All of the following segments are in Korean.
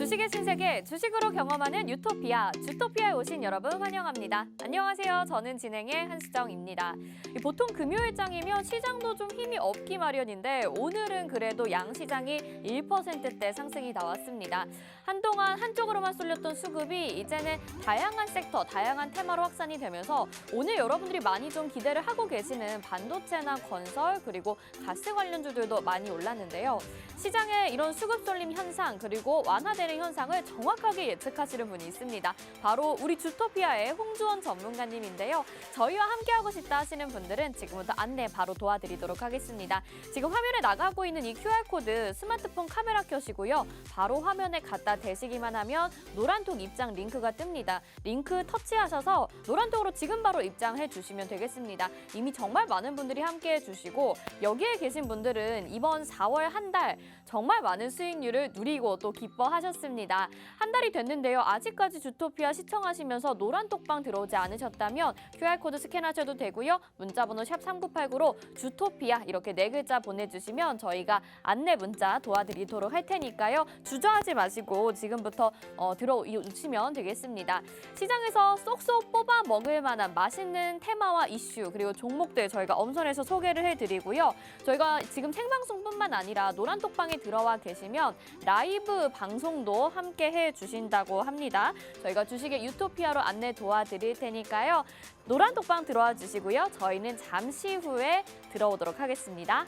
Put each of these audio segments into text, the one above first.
주식의 신세계, 주식으로 경험하는 유토피아, 주토피아에 오신 여러분 환영합니다. 안녕하세요. 저는 진행의 한수정입니다. 보통 금요일장이면 시장도 좀 힘이 없기 마련인데 오늘은 그래도 양시장이 1%대 상승이 나왔습니다. 한동안 한쪽으로만 쏠렸던 수급이 이제는 다양한 섹터, 다양한 테마로 확산이 되면서 오늘 여러분들이 많이 좀 기대를 하고 계시는 반도체나 건설 그리고 가스 관련주들도 많이 올랐는데요. 시장의 이런 수급 쏠림 현상 그리고 완화되는 현상을 정확하게 예측하시는 분이 있습니다. 바로 우리 주토피아의 홍주원 전문가님인데요. 저희와 함께하고 싶다 하시는 분들은 지금부터 안내 바로 도와드리도록 하겠습니다. 지금 화면에 나가고 있는 이 QR코드 스마트폰 카메라 켜시고요. 바로 화면에 갖다 대시기만 하면 노란톡 입장 링크가 뜹니다. 링크 터치하셔서 노란톡으로 지금 바로 입장해 주시면 되겠습니다. 이미 정말 많은 분들이 함께해 주시고 여기에 계신 분들은 이번 4월 한 달 정말 많은 수익률을 누리고 또 기뻐하셨습니다. 한 달이 됐는데요. 아직까지 주토피아 시청하시면서 노란톡방 들어오지 않으셨다면 QR코드 스캔하셔도 되고요. 문자번호 샵 3989로 주토피아 이렇게 4글자 보내주시면 저희가 안내 문자 도와드리도록 할 테니까요. 주저하지 마시고 지금부터 들어오시면 되겠습니다. 시장에서 쏙쏙 뽑아 먹을 만한 맛있는 테마와 이슈 그리고 종목들 저희가 엄선해서 소개를 해드리고요. 저희가 지금 생방송뿐만 아니라 노란톡방에 들어와 계시면 라이브 방송도 함께 해주신다고 합니다. 저희가 주식의 유토피아로 안내 도와드릴 테니까요. 노란톡방 들어와 주시고요. 저희는 잠시 후에 들어오도록 하겠습니다.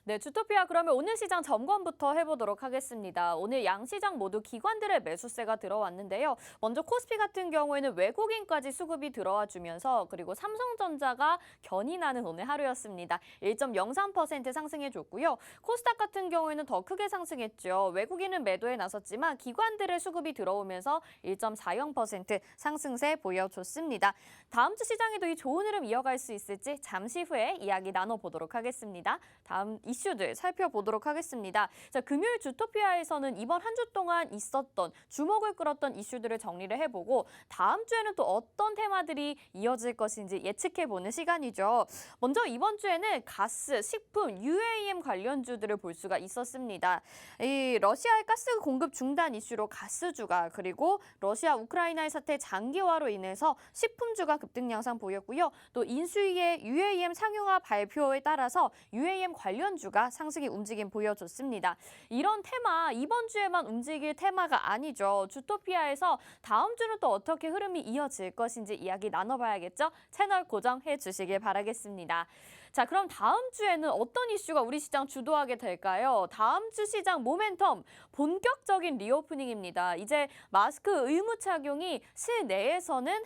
네, 주토피아 그러면 오늘 시장 점검부터 해보도록 하겠습니다. 오늘 양시장 모두 기관들의 매수세가 들어왔는데요. 먼저 코스피 같은 경우에는 외국인까지 수급이 들어와 주면서 그리고 삼성전자가 견인하는 오늘 하루였습니다. 1.03% 상승해줬고요. 코스닥 같은 경우에는 더 크게 상승했죠. 외국인은 매도에 나섰지만 기관들의 수급이 들어오면서 1.40% 상승세 보여줬습니다. 다음 주 시장에도 이 좋은 흐름 이어갈 수 있을지 잠시 후에 이야기 나눠보도록 하겠습니다. 다음 이슈들 살펴보도록 하겠습니다. 자, 금요일 주토피아에서는 이번 한 주 동안 있었던 주목을 끌었던 이슈들을 정리를 해보고 다음 주에는 또 어떤 테마들이 이어질 것인지 예측해보는 시간이죠. 먼저 이번 주에는 가스, 식품, UAM 관련주들을 볼 수가 있었습니다. 이 러시아의 가스 공급 중단 이슈로 가스주가 그리고 러시아 우크라이나의 사태 장기화로 인해서 식품주가 급등 양상 보였고요. 또 인수위의 UAM 상용화 발표에 따라서 UAM 관련주가 상승의 움직임 보여줬습니다. 이런 테마 이번 주에만 움직일 테마가 아니죠. 주토피아에서 다음 주는 또 어떻게 흐름이 이어질 것인지 이야기 나눠봐야겠죠. 채널 고정해 주시길 바라겠습니다. 자, 그럼 다음 주에는 어떤 이슈가 우리 시장 주도하게 될까요? 다음 주 시장 모멘텀, 본격적인 리오프닝입니다. 이제 마스크 의무 착용이 실외에서는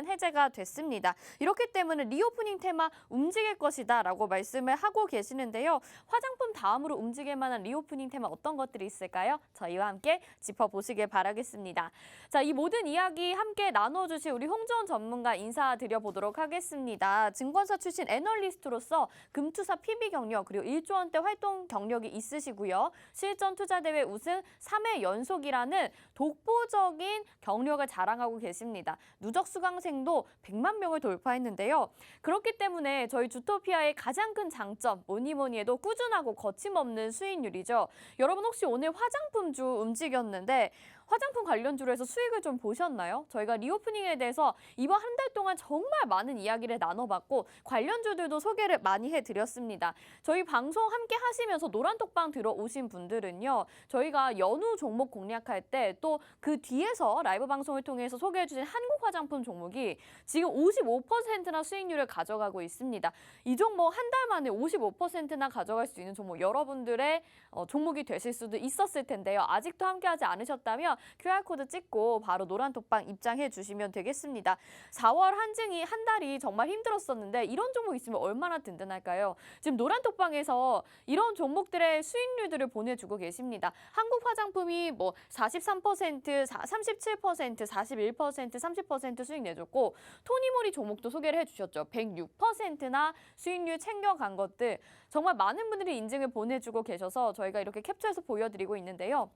해제가 됐습니다. 이렇기 때문에 리오프닝 테마 움직일 것이다 라고 말씀을 하고 계시는데요. 화장품 다음으로 움직일 만한 리오프닝 테마 어떤 것들이 있을까요? 저희와 함께 짚어보시길 바라겠습니다. 자, 이 모든 이야기 함께 나눠주실 우리 홍주원 전문가 인사드려보도록 하겠습니다. 증권사 출신 애널리스트로서 금투사 PB 경력 그리고 1조 원대 활동 경력이 있으시고요. 실전 투자대회 우승 3회 연속이라는 독보적인 경력을 자랑하고 계십니다. 누적 수강생도 100만 명을 돌파했는데요. 그렇기 때문에 저희 주토피아의 가장 큰 장점 뭐니 해도 꾸준하고 거침없는 수익률이죠. 여러분 혹시 오늘 화장품주 움직였는데 화장품 관련주로 해서 수익을 좀 보셨나요? 저희가 리오프닝에 대해서 이번 한 달 동안 정말 많은 이야기를 나눠봤고 관련주들도 소개를 많이 해드렸습니다. 저희 방송 함께 하시면서 노란톡방 들어오신 분들은요. 저희가 연우 종목 공략할 때 또 그 뒤에서 라이브 방송을 통해서 소개해주신 한국 화장품 종목이 지금 55%나 수익률을 가져가고 있습니다. 이 종목 한 달 만에 55%나 가져갈 수 있는 종목 여러분들의 종목이 되실 수도 있었을 텐데요. 아직도 함께하지 않으셨다면 QR코드 찍고 바로 노란톡방 입장해 주시면 되겠습니다. 4월 한증이 한 달이 정말 힘들었었는데 이런 종목 있으면 얼마나 든든할까요? 지금 노란톡방에서 이런 종목들의 수익률들을 보내주고 계십니다. 한국 화장품이 뭐 43%, 37%, 41%, 30% 수익 내줬고 토니모리 종목도 소개를 해주셨죠. 106%나 수익률 챙겨간 것들 정말 많은 분들이 인증을 보내주고 계셔서 저희가 이렇게 캡처해서 보여드리고 있는데요.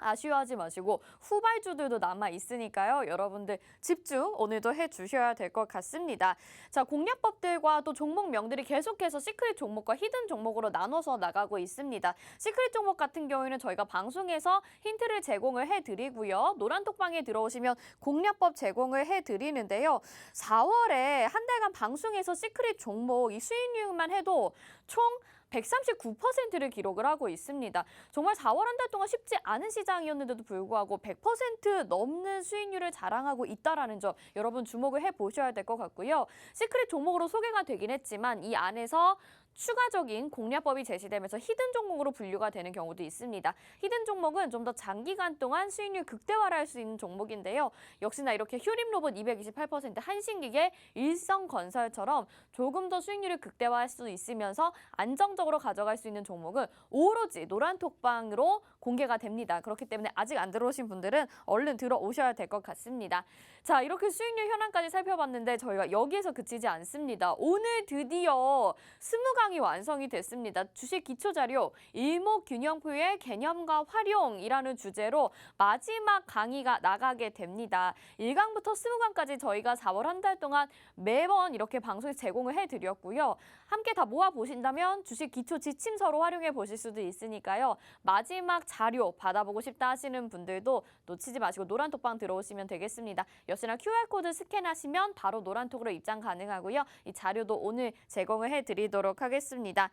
아쉬워하지 마시고 후발주들도 남아 있으니까요. 여러분들 집중 오늘도 해주셔야 될 것 같습니다. 자, 공략법들과 또 종목명들이 계속해서 시크릿 종목과 히든 종목으로 나눠서 나가고 있습니다. 시크릿 종목 같은 경우에는 저희가 방송에서 힌트를 제공을 해드리고요. 노란톡방에 들어오시면 공략법 제공을 해드리는데요. 4월에 한 달간 방송에서 시크릿 종목 이 수익률만 해도 총 139%를 기록을 하고 있습니다. 정말 4월 한 달 동안 쉽지 않은 시장이었는데도 불구하고 100% 넘는 수익률을 자랑하고 있다는 점 여러분 주목을 해보셔야 될 것 같고요. 시크릿 종목으로 소개가 되긴 했지만 이 안에서 추가적인 공략법이 제시되면서 히든 종목으로 분류가 되는 경우도 있습니다. 히든 종목은 좀 더 장기간 동안 수익률 극대화를 할 수 있는 종목인데요. 역시나 이렇게 휴림로봇 228%, 한신기계, 일성건설처럼 조금 더 수익률을 극대화할 수 있으면서 안정적으로 가져갈 수 있는 종목은 오로지 노란톡방으로 공개가 됩니다. 그렇기 때문에 아직 안 들어오신 분들은 얼른 들어오셔야 될 것 같습니다. 자, 이렇게 수익률 현황까지 살펴봤는데 저희가 여기에서 그치지 않습니다. 오늘 드디어 20강이 완성이 됐습니다. 주식 기초자료 일목균형표의 개념과 활용이라는 주제로 마지막 강의가 나가게 됩니다. 1강부터 20강까지 저희가 4월 한 달 동안 매번 이렇게 방송에 제공을 해드렸고요. 함께 다 모아보신다면 주식 기초 지침서로 활용해 보실 수도 있으니까요. 마지막 자료 받아보고 싶다 하시는 분들도 놓치지 마시고 노란톡방 들어오시면 되겠습니다. 역시나 QR코드 스캔하시면 바로 노란톡으로 입장 가능하고요. 이 자료도 오늘 제공을 해드리도록 하겠습니다.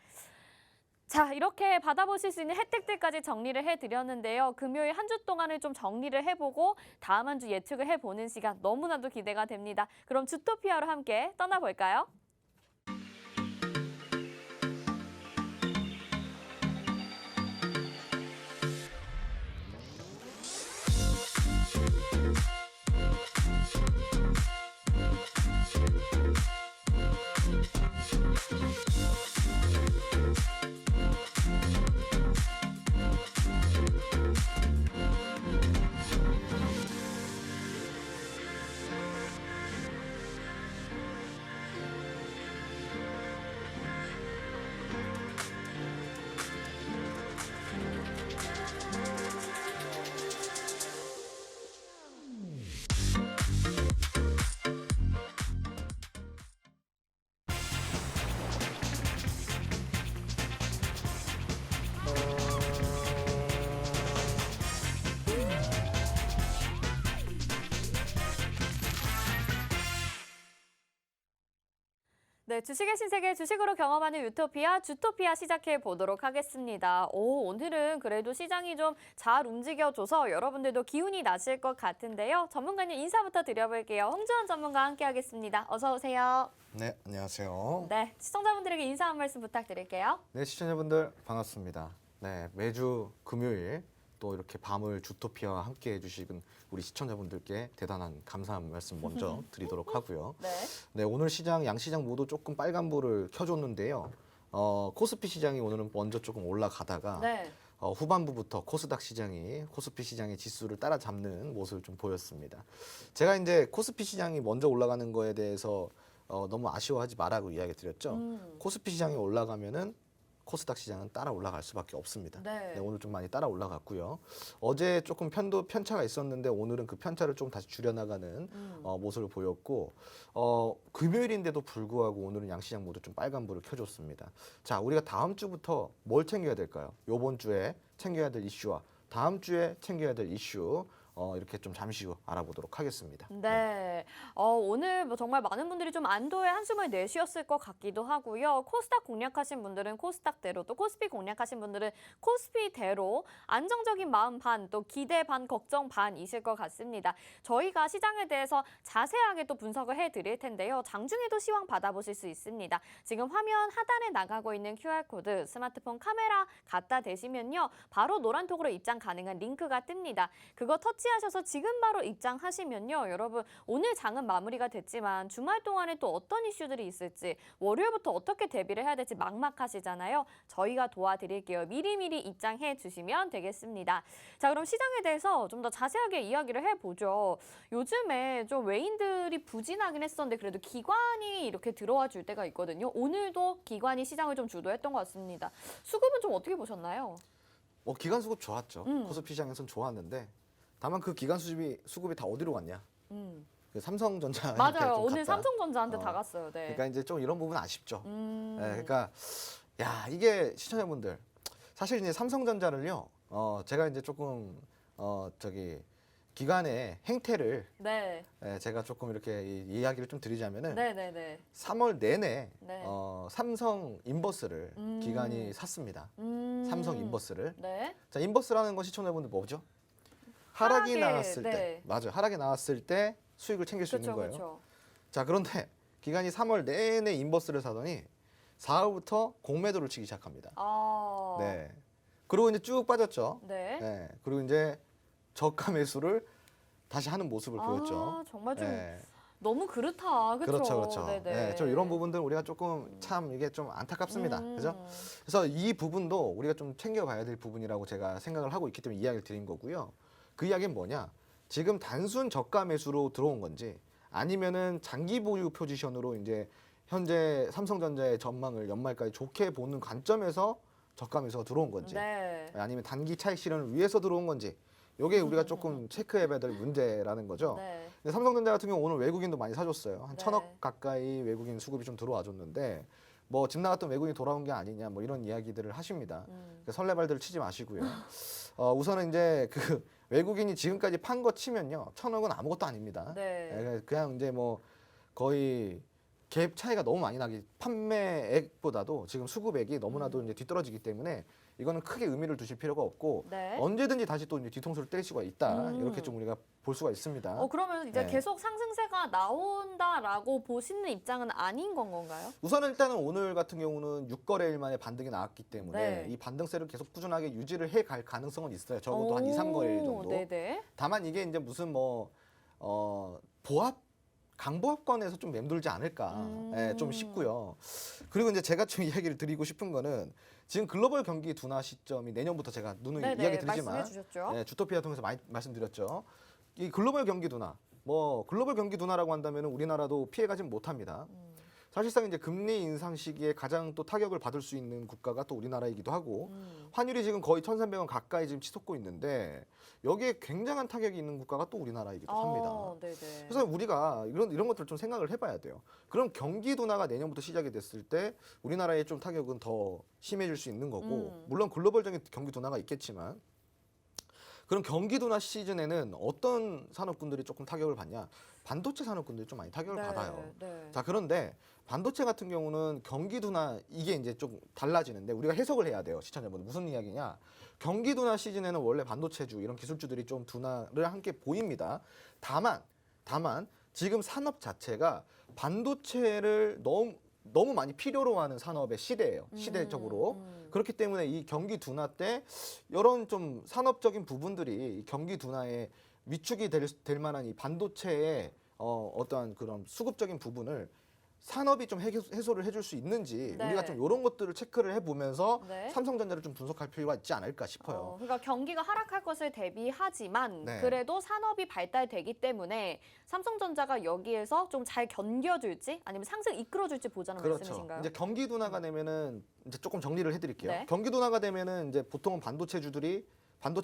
자, 이렇게 받아보실 수 있는 혜택들까지 정리를 해드렸는데요. 금요일 한 주 동안을 좀 정리를 해보고 다음 한 주 예측을 해보는 시간 너무나도 기대가 됩니다. 그럼 주토피아로 함께 떠나볼까요? 네, 주식의 신세계 주식으로 경험하는 유토피아, 주토피아 시작해 보도록 하겠습니다. 오늘은 그래도 시장이 좀 잘 움직여줘서 여러분들도 기운이 나실 것 같은데요. 전문가님 인사부터 드려볼게요. 홍주원 전문가와 함께하겠습니다. 어서 오세요. 네, 안녕하세요. 네, 시청자분들에게 인사 한 말씀 부탁드릴게요. 네, 시청자분들 반갑습니다. 네, 매주 금요일 또 이렇게 밤을 주토피아와 함께 해주시는 우리 시청자분들께 대단한 감사한 말씀 먼저 드리도록 하고요. 네. 네, 오늘 시장, 양시장 모두 조금 빨간불을 켜줬는데요. 코스피 시장이 오늘은 먼저 조금 올라가다가 네. 후반부부터 코스닥 시장이 코스피 시장의 지수를 따라잡는 모습을 좀 보였습니다. 제가 이제 코스피 시장이 먼저 올라가는 거에 대해서 너무 아쉬워하지 말라고 이야기 드렸죠. 코스피 시장이 올라가면은 코스닥 시장은 따라 올라갈 수밖에 없습니다. 네. 네, 오늘 좀 많이 따라 올라갔고요. 어제 조금 편차가 있었는데 오늘은 그 편차를 좀 다시 줄여나가는 모습을 보였고 금요일인데도 불구하고 오늘은 양시장 모두 좀 빨간불을 켜줬습니다. 자, 우리가 다음 주부터 뭘 챙겨야 될까요? 이번 주에 챙겨야 될 이슈와 다음 주에 챙겨야 될 이슈 이렇게 좀 잠시 후 알아보도록 하겠습니다. 네. 오늘 뭐 정말 많은 분들이 좀 안도의 한숨을 내쉬었을 것 같기도 하고요. 코스닥 공략하신 분들은 코스닥대로, 또 코스피 공략하신 분들은 코스피대로 안정적인 마음 반, 또 기대 반, 걱정 반이실 것 같습니다. 저희가 시장에 대해서 자세하게 또 분석을 해드릴 텐데요. 장중에도 시황 받아보실 수 있습니다. 지금 화면 하단에 나가고 있는 QR코드, 스마트폰 카메라 갖다 대시면요. 바로 노란톡으로 입장 가능한 링크가 뜹니다. 그거 터치하셔서 지금 바로 입장하시면요. 여러분 오늘 장은 마무리가 됐지만 주말 동안에 또 어떤 이슈들이 있을지, 월요일부터 어떻게 대비를 해야 될지 막막하시잖아요. 저희가 도와드릴게요. 미리미리 입장해 주시면 되겠습니다. 자, 그럼 시장에 대해서 좀 더 자세하게 이야기를 해보죠. 요즘에 좀 외인들이 부진하긴 했었는데 그래도 기관이 이렇게 들어와 줄 때가 있거든요. 오늘도 기관이 시장을 좀 주도했던 것 같습니다. 수급은 좀 어떻게 보셨나요? 기관 수급 좋았죠. 코스피 시장에서는 좋았는데 다만 그 기관 수급이 다 어디로 갔냐? 그 삼성전자 맞아요. 오늘 삼성전자한테 다 갔어요. 네. 그러니까 이제 좀 이런 부분 아쉽죠. 네, 그러니까 야 이게 시청자분들 사실 이제 삼성전자를요. 제가 이제 조금 기관의 행태를 네. 제가 조금 이렇게 이야기를 좀 드리자면은 네네네. 3월 내내 네. 삼성 인버스를 기관이 샀습니다. 삼성 인버스를. 네. 자, 인버스라는 건 시청자분들 뭐죠? 하락이 나왔을 네. 때, 맞아요. 하락이 나왔을 때 수익을 챙길 수 있는 거예요. 그렇죠. 자, 그런데 기관이 3월 내내 인버스를 사더니 4월부터 공매도를 치기 시작합니다. 네. 그리고 이제 쭉 빠졌죠. 네. 네. 그리고 이제 저가 매수를 다시 하는 모습을 보였죠. 정말 좀 네. 너무 그렇다. 그렇죠. 네네. 네, 좀 이런 부분들 우리가 조금 참 이게 좀 안타깝습니다. 그죠? 그래서 이 부분도 우리가 좀 챙겨봐야 될 부분이라고 제가 생각을 하고 있기 때문에 이야기를 드린 거고요. 그 이야기는 뭐냐? 지금 단순 저가 매수로 들어온 건지 아니면은 장기 보유 포지션으로 이제 현재 삼성전자의 전망을 연말까지 좋게 보는 관점에서 저가 매수가 들어온 건지 네. 아니면 단기 차익 실현을 위해서 들어온 건지 이게 우리가 조금 체크해봐야 될 문제라는 거죠. 네. 근데 삼성전자 같은 경우 오늘 외국인도 많이 사줬어요. 한 네. 1,000억 가까이 외국인 수급이 좀 들어와 줬는데 뭐 집 나갔던 외국인이 돌아온 게 아니냐 뭐 이런 이야기들을 하십니다. 그러니까 설레발들을 치지 마시고요. 우선은 이제 그 외국인이 지금까지 판 거 치면요. 1,000억은 아무것도 아닙니다. 네. 그냥 이제 뭐 거의 갭 차이가 너무 많이 나기 판매액보다도 지금 수급액이 너무나도 이제 뒤떨어지기 때문에 이거는 크게 의미를 두실 필요가 없고 네. 언제든지 다시 또 이제 뒤통수를 때릴 수가 있다 이렇게 좀 우리가 볼 수가 있습니다. 그러면 이제 네. 계속 상승세가 나온다라고 보시는 입장은 아닌 건가요? 우선은 일단은 오늘 같은 경우는 6거래일 만에 반등이 나왔기 때문에 네. 이 반등세를 계속 꾸준하게 유지를 해 갈 가능성은 있어요. 적어도 한 2, 3거래일 정도. 네네. 다만 이게 이제 무슨 뭐 강보합권에서 좀 맴돌지 않을까 좀 싶고요. 그리고 이제 제가 좀 이야기를 드리고 싶은 거는 지금 글로벌 경기 둔화 시점이 내년부터 제가 누누이 이야기 드리지만 말씀해 주셨죠. 주토피아 통해서 많이 말씀드렸죠. 이 글로벌 경기 둔화, 뭐 글로벌 경기 둔화라고 한다면 우리나라도 피해가진 못합니다. 사실상 이제 금리 인상 시기에 가장 또 타격을 받을 수 있는 국가가 또 우리나라이기도 하고 환율이 지금 거의 1,300원 가까이 지금 치솟고 있는데 여기에 굉장한 타격이 있는 국가가 또 우리나라이기도 합니다. 네네. 그래서 우리가 이런 것들을 좀 생각을 해봐야 돼요. 그럼 경기 둔화가 내년부터 시작이 됐을 때 우리나라의 좀 타격은 더 심해질 수 있는 거고 물론 글로벌적인 경기 둔화가 있겠지만 그럼 경기 둔화 시즌에는 어떤 산업군들이 조금 타격을 받냐? 반도체 산업군들이 좀 많이 타격을 받아요. 네. 자, 그런데 반도체 같은 경우는 경기 둔화 이게 이제 좀 달라지는데 우리가 해석을 해야 돼요. 시청자분들 무슨 이야기냐? 경기 둔화 시즌에는 원래 반도체주 이런 기술주들이 좀 둔화를 함께 보입니다. 다만 지금 산업 자체가 반도체를 너무 많이 필요로 하는 산업의 시대예요. 시대적으로. 그렇기 때문에 이 경기 둔화 때 이런 좀 산업적인 부분들이 이 경기 둔화에 위축이 될 만한 이 반도체의 어떠한 그런 수급적인 부분을 산업이 좀 해소를 해줄 수 있는지 네. 우리가 좀 이런 것들을 체크를 해보면서 네. 삼성전자를 좀 분석할 필요가 있지 않을까 싶어요. 그러니까 경기가 하락할 것을 대비하지만 네. 그래도 산업이 발달되기 때문에 삼성전자가 여기에서 좀 잘 견뎌줄지 아니면 상승 이끌어줄지 보자는 그렇죠. 말씀이신가요? 이제 경기 둔화가 되면은 이제 조금 정리를 해드릴게요. 네. 경기 둔화가 되면은 이제 보통은 반도체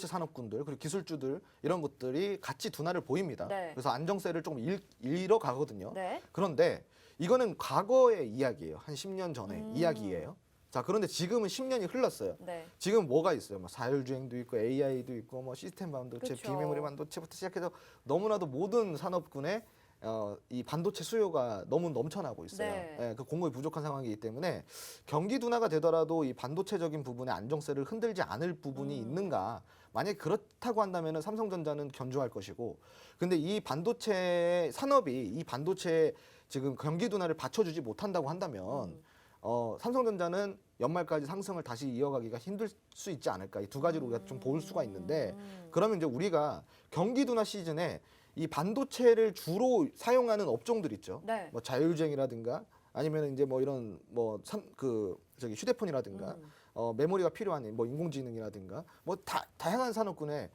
산업군들 그리고 기술주들 이런 것들이 같이 둔화를 보입니다. 네. 그래서 안정세를 조금 잃어 가거든요. 네. 그런데 이거는 과거의 이야기예요. 한 10년 전의 이야기예요. 자, 그런데 지금은 10년이 흘렀어요. 네. 지금 뭐가 있어요? 뭐 자율주행도 있고 AI도 있고 뭐 시스템 반도체, 그쵸. 비메모리 반도체부터 시작해서 너무나도 모든 산업군에 이 반도체 수요가 너무 넘쳐나고 있어요. 네. 예, 그 공급이 부족한 상황이기 때문에 경기 둔화가 되더라도 이 반도체적인 부분의 안정세를 흔들지 않을 부분이 있는가? 만약에 그렇다고 한다면은 삼성전자는 견조할 것이고, 근데 이 반도체 산업이 이 반도체 지금 경기 둔화를 받쳐주지 못한다고 한다면 삼성전자는 연말까지 상승을 다시 이어가기가 힘들 수 있지 않을까? 이 두 가지로 우리가 좀 볼 수가 있는데, 그러면 이제 우리가 경기 둔화 시즌에 이 반도체를 주로 사용하는 업종들 있죠. 네. 뭐 자율주행이라든가 아니면 이제 뭐 이런 뭐 저기 휴대폰이라든가 메모리가 필요한 뭐 인공지능이라든가 뭐 다양한 산업군에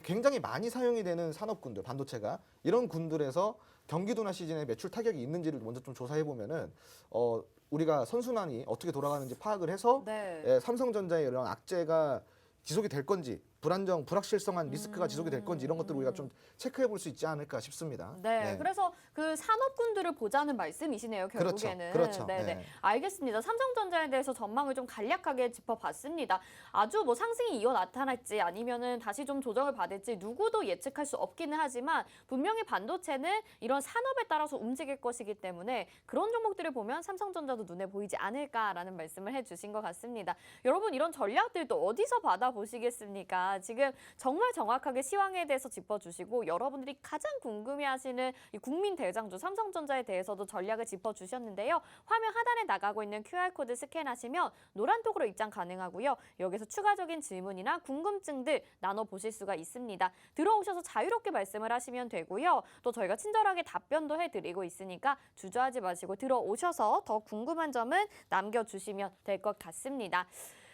굉장히 많이 사용이 되는 산업군들 반도체가 이런 군들에서 경기 둔화 시즌에 매출 타격이 있는지를 먼저 좀 조사해 보면은 우리가 선순환이 어떻게 돌아가는지 파악을 해서 네. 삼성전자의 이런 악재가 지속이 될 건지 불확실성한 리스크가 지속이 될 건지 이런 것들을 우리가 좀 체크해 볼 수 있지 않을까 싶습니다. 네, 그래서 그 산업군들을 보자는 말씀이시네요, 결국에는. 그렇죠. 네, 네. 알겠습니다. 삼성전자에 대해서 전망을 좀 간략하게 짚어봤습니다. 아주 뭐 상승이 이어 나타날지 아니면은 다시 좀 조정을 받을지 누구도 예측할 수 없기는 하지만 분명히 반도체는 이런 산업에 따라서 움직일 것이기 때문에 그런 종목들을 보면 삼성전자도 눈에 보이지 않을까라는 말씀을 해주신 것 같습니다. 여러분 이런 전략들도 어디서 받아보시겠습니까? 지금 정말 정확하게 시황에 대해서 짚어주시고 여러분들이 가장 궁금해하시는 이 국민 대장주 삼성전자에 대해서도 전략을 짚어주셨는데요. 화면 하단에 나가고 있는 QR코드 스캔하시면 노란톡으로 입장 가능하고요. 여기서 추가적인 질문이나 궁금증들 나눠보실 수가 있습니다. 들어오셔서 자유롭게 말씀을 하시면 되고요. 또 저희가 친절하게 답변도 해드리고 있으니까 주저하지 마시고 들어오셔서 더 궁금한 점은 남겨주시면 될 것 같습니다.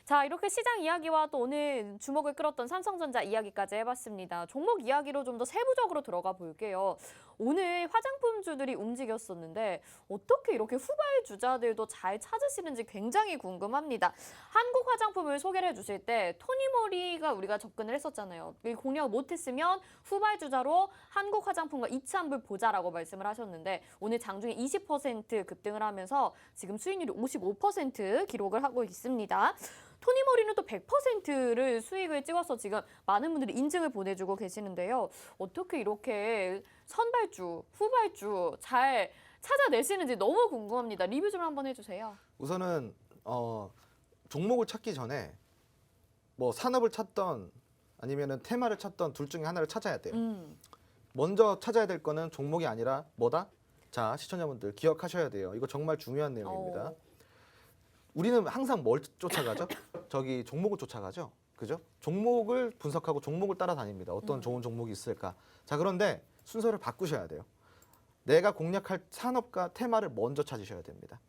자, 이렇게 시장 이야기와 또 오늘 주목을 끌었던 삼성전자 이야기까지 해봤습니다. 종목 이야기로 좀 더 세부적으로 들어가 볼게요. 오늘 화장품주들이 움직였었는데 어떻게 이렇게 후발주자들도 잘 찾으시는지 굉장히 궁금합니다. 한국 화장품을 소개를 해주실 때 토니모리가 우리가 접근을 했었잖아요. 공략 못했으면 후발주자로 한국 화장품과 이치한불 보자라고 말씀을 하셨는데 오늘 장중에 20% 급등을 하면서 지금 수익률이 55% 기록을 하고 있습니다. 토니모리는 또 100%를 수익을 찍어서 지금 많은 분들이 인증을 보내주고 계시는데요. 어떻게 이렇게 선발주, 후발주 잘 찾아내시는지 너무 궁금합니다. 리뷰 좀 한번 해주세요. 우선은 종목을 찾기 전에 뭐 산업을 찾던 아니면은 테마를 찾던 둘 중에 하나를 찾아야 돼요. 먼저 찾아야 될 거는 종목이 아니라 뭐다? 자, 시청자분들 기억하셔야 돼요. 이거 정말 중요한 내용입니다. 우리는 항상 뭘 쫓아가죠? 저기 종목을 쫓아가죠. 그죠? 종목을 분석하고 종목을 따라다닙니다. 어떤 좋은 종목이 있을까? 자, 그런데 순서를 바꾸셔야 돼요. 내가 공략할 산업과 테마를 먼저 찾으셔야 됩니다.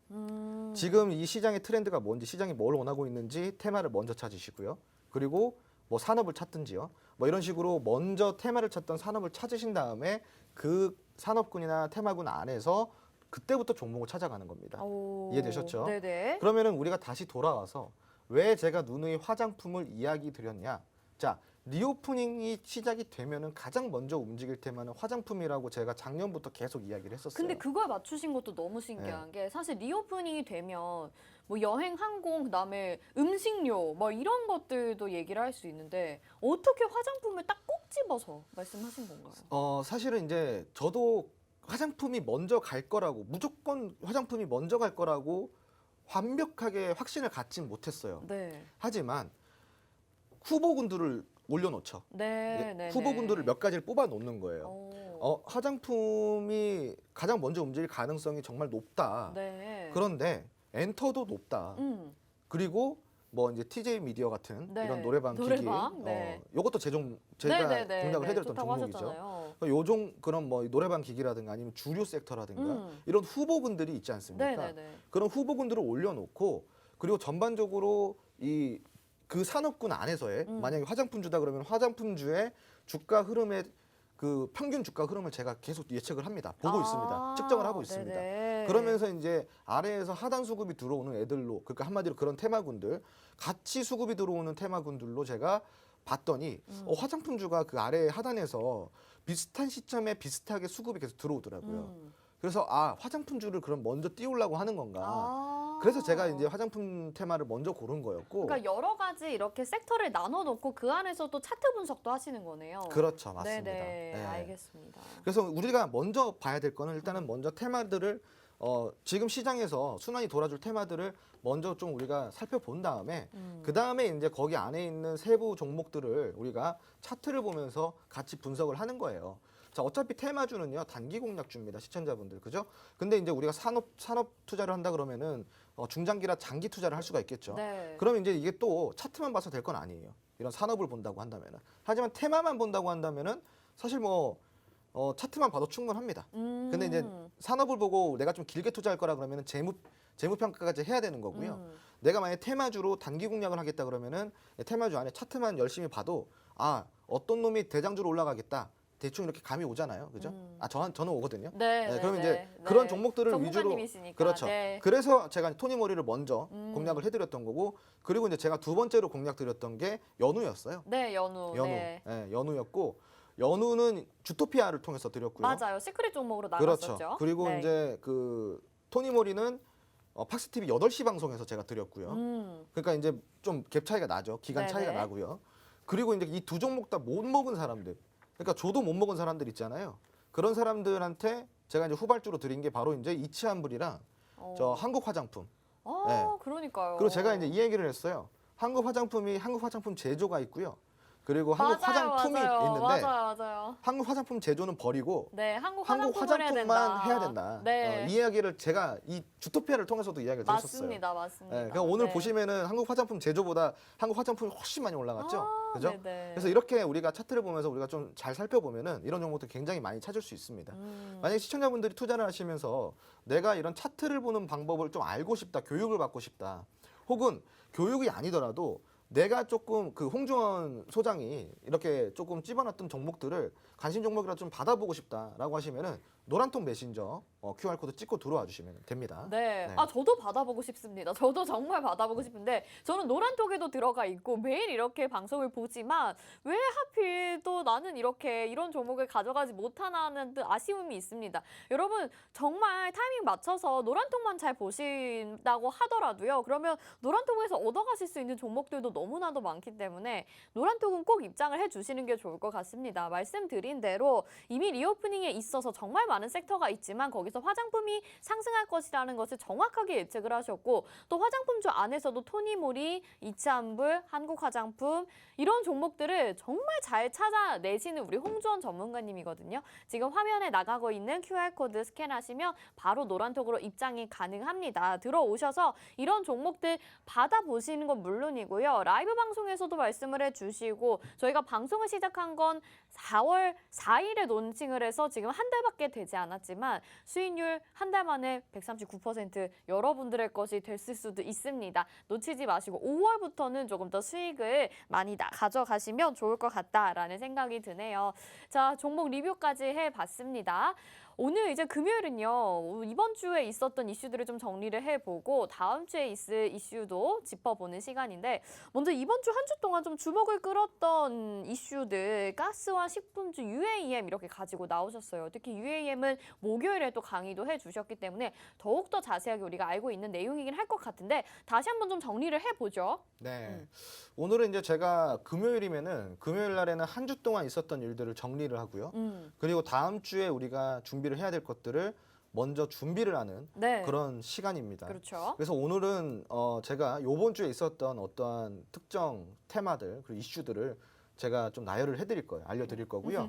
지금 이 시장의 트렌드가 뭔지, 시장이 뭘 원하고 있는지 테마를 먼저 찾으시고요. 그리고 뭐 산업을 찾든지요. 뭐 이런 식으로 먼저 테마를 찾던 산업을 찾으신 다음에 그 산업군이나 테마군 안에서 그때부터 종목을 찾아가는 겁니다. 이해되셨죠? 네네. 그러면은 우리가 다시 돌아와서 왜 제가 누누이 화장품을 이야기 드렸냐? 자, 리오프닝이 시작이 되면은 가장 먼저 움직일 테마는 화장품이라고 제가 작년부터 계속 이야기를 했었어요. 근데 그걸 맞추신 것도 너무 신기한 게 사실 리오프닝이 되면 뭐 여행, 항공, 그다음에 음식료 뭐 이런 것들도 얘기를 할 수 있는데 어떻게 화장품을 딱 꼭 집어서 말씀하신 건가요? 사실은 이제 저도 화장품이 먼저 갈 거라고 무조건 화장품이 먼저 갈 거라고 완벽하게 확신을 갖진 못했어요. 네. 하지만 후보군들을 올려놓죠. 네. 후보군들을 몇 가지를 뽑아 놓는 거예요. 화장품이 가장 먼저 움직일 가능성이 정말 높다. 네. 그런데 엔터도 높다. 그리고 뭐 이제 TJ 미디어 같은 네. 이런 노래방 기기, 노래방, 네. 요것도 제가 공략을 해드렸던 좋다고 종목이죠. 하셨잖아요. 요종 그런 뭐 노래방 기기라든가 아니면 주류 섹터라든가 이런 후보군들이 있지 않습니까? 네네네. 그런 후보군들을 올려놓고 그리고 전반적으로 그 산업군 안에서의 만약에 화장품주다 그러면 화장품주의 주가 흐름의 그 평균 주가 흐름을 제가 계속 예측을 합니다. 보고 있습니다. 측정을 하고 있습니다. 네네. 그러면서 이제 아래에서 하단 수급이 들어오는 애들로, 그러니까 한마디로 그런 테마군들, 같이 수급이 들어오는 테마군들로 제가 봤더니 화장품주가 그 아래 하단에서 비슷한 시점에 비슷하게 수급이 계속 들어오더라고요. 그래서 화장품주를 그럼 먼저 띄우려고 하는 건가. 아. 그래서 제가 이제 화장품 테마를 먼저 고른 거였고. 그러니까 여러 가지 이렇게 섹터를 나눠 놓고 그 안에서 또 차트 분석도 하시는 거네요. 그렇죠. 맞습니다. 네네. 네. 알겠습니다. 그래서 우리가 먼저 봐야 될 거는 일단은 먼저 테마들을 지금 시장에서 순환이 돌아줄 테마들을 먼저 좀 우리가 살펴본 다음에 그 다음에 이제 거기 안에 있는 세부 종목들을 우리가 차트를 보면서 같이 분석을 하는 거예요. 자, 어차피 테마주는요 단기 공략주입니다, 시청자분들, 그죠? 근데 이제 우리가 산업 투자를 한다 그러면은 중장기라 장기 투자를 할 수가 있겠죠. 네. 그러면 이제 이게 또 차트만 봐서 될 건 아니에요. 이런 산업을 본다고 한다면은. 하지만 테마만 본다고 한다면은 사실 차트만 봐도 충분합니다. 근데 이제 산업을 보고 내가 좀 길게 투자할 거라 그러면은 재무 평가까지 해야 되는 거고요. 내가 만약에 테마주로 단기 공략을 하겠다 그러면은 테마주 안에 차트만 열심히 봐도 어떤 놈이 대장주로 올라가겠다. 대충 이렇게 감이 오잖아요. 그죠? 저는 오거든요. 네. 그러면 네, 이제 네. 그런 종목들을 위주로 전문가님이시니까. 그렇죠. 네. 그래서 제가 토니모리를 먼저 공략을 해드렸던 거고, 그리고 이제 제가 두 번째로 공략드렸던 게 연우였어요. 네, 연우. 네. 연우였고, 연우는 주토피아를 통해서 드렸고요. 맞아요. 시크릿 종목으로 나갔었죠. 그렇죠. 그리고 네. 이제 그 토니모리는 팍스 TV 8시 방송에서 제가 드렸고요. 그러니까 이제 좀 갭 차이가 나죠. 기간 네네. 차이가 나고요. 그리고 이제 이 두 종목 다 못 먹은 사람들, 그러니까 저도 못 먹은 사람들 있잖아요. 그런 사람들한테 제가 이제 후발주로 드린 게 바로 이제 이치한불이랑 저 한국 화장품. 네. 그러니까요. 그리고 제가 이제 이 얘기를 했어요. 한국 화장품 제조가 있고요. 그리고 한국 화장품이 있는데 맞아요. 한국 화장품 제조는 버리고 네, 한국 한국 화장품만 해야 된다. 네. 이 이야기를 제가 이 주토피아를 통해서도 이야기를 드렸었어요. 맞습니다. 네, 그러니까 오늘 네. 보시면은 한국 화장품 제조보다 한국 화장품이 훨씬 많이 올라갔죠. 그죠? 네네. 그래서 이렇게 우리가 차트를 보면서 우리가 좀 잘 살펴보면은 이런 종목들 굉장히 많이 찾을 수 있습니다. 만약에 시청자분들이 투자를 하시면서 내가 이런 차트를 보는 방법을 좀 알고 싶다, 교육을 받고 싶다, 혹은 교육이 아니더라도 내가 조금 그 홍주원 소장이 이렇게 조금 찝어놨던 종목들을 관심 종목이라 좀 받아보고 싶다라고 하시면은 노란통 메신저 QR코드 찍고 들어와 주시면 됩니다. 네. 네. 저도 받아보고 싶습니다. 저도 정말 받아보고 싶은데 저는 노란톡에도 들어가 있고 매일 이렇게 방송을 보지만 왜 하필 또 나는 이런 종목을 가져가지 못하나는 듯 아쉬움이 있습니다. 여러분 정말 타이밍 맞춰서 노란톡만 잘 보신다고 하더라도요. 그러면 노란톡에서 얻어가실 수 있는 종목들도 너무나도 많기 때문에 노란톡은 꼭 입장을 해주시는 게 좋을 것 같습니다. 말씀드린 대로 이미 리오프닝에 있어서 정말 많은 섹터가 있지만 거기서 화장품이 상승할 것이라는 것을 정확하게 예측을 하셨고 또 화장품주 안에서도 토니모리, 이치한불, 한국화장품 이런 종목들을 정말 잘 찾아내시는 우리 홍주원 전문가님이거든요. 지금 화면에 나가고 있는 QR코드 스캔하시면 바로 노란톡으로 입장이 가능합니다. 들어오셔서 이런 종목들 받아보시는 건 물론이고요. 라이브 방송에서도 말씀을 해주시고 저희가 방송을 시작한 건 4월 4일에 론칭을 해서 지금 한 달밖에 되지 않았지만 수익률 한 달 만에 139% 여러분들의 것이 됐을 수도 있습니다. 놓치지 마시고 5월부터는 조금 더 수익을 많이 가져가시면 좋을 것 같다라는 생각이 드네요. 자, 종목 리뷰까지 해봤습니다. 오늘 이제 금요일은요. 이번 주에 있었던 이슈들을 좀 정리를 해보고 다음 주에 있을 이슈도 짚어보는 시간인데 먼저 이번 주 한 주 동안 좀 주목을 끌었던 이슈들 가스와 식품주 UAM 이렇게 가지고 나오셨어요. 특히 UAM은 목요일에 또 강의도 해주셨기 때문에 더욱더 자세하게 우리가 알고 있는 내용이긴 할 것 같은데 다시 한번 좀 정리를 해보죠. 네. 오늘은 이제 제가 금요일이면은 금요일 날에는 한 주 동안 있었던 일들을 정리를 하고요. 그리고 다음 주에 우리가 준비를 해야 될 것들을 먼저 준비를 하는 네. 그런 시간입니다. 그렇죠. 그래서 오늘은 제가 이번 주에 있었던 어떠한 특정 테마들 그리고 이슈들을 제가 좀 나열을 해드릴 거예요. 알려드릴 거고요.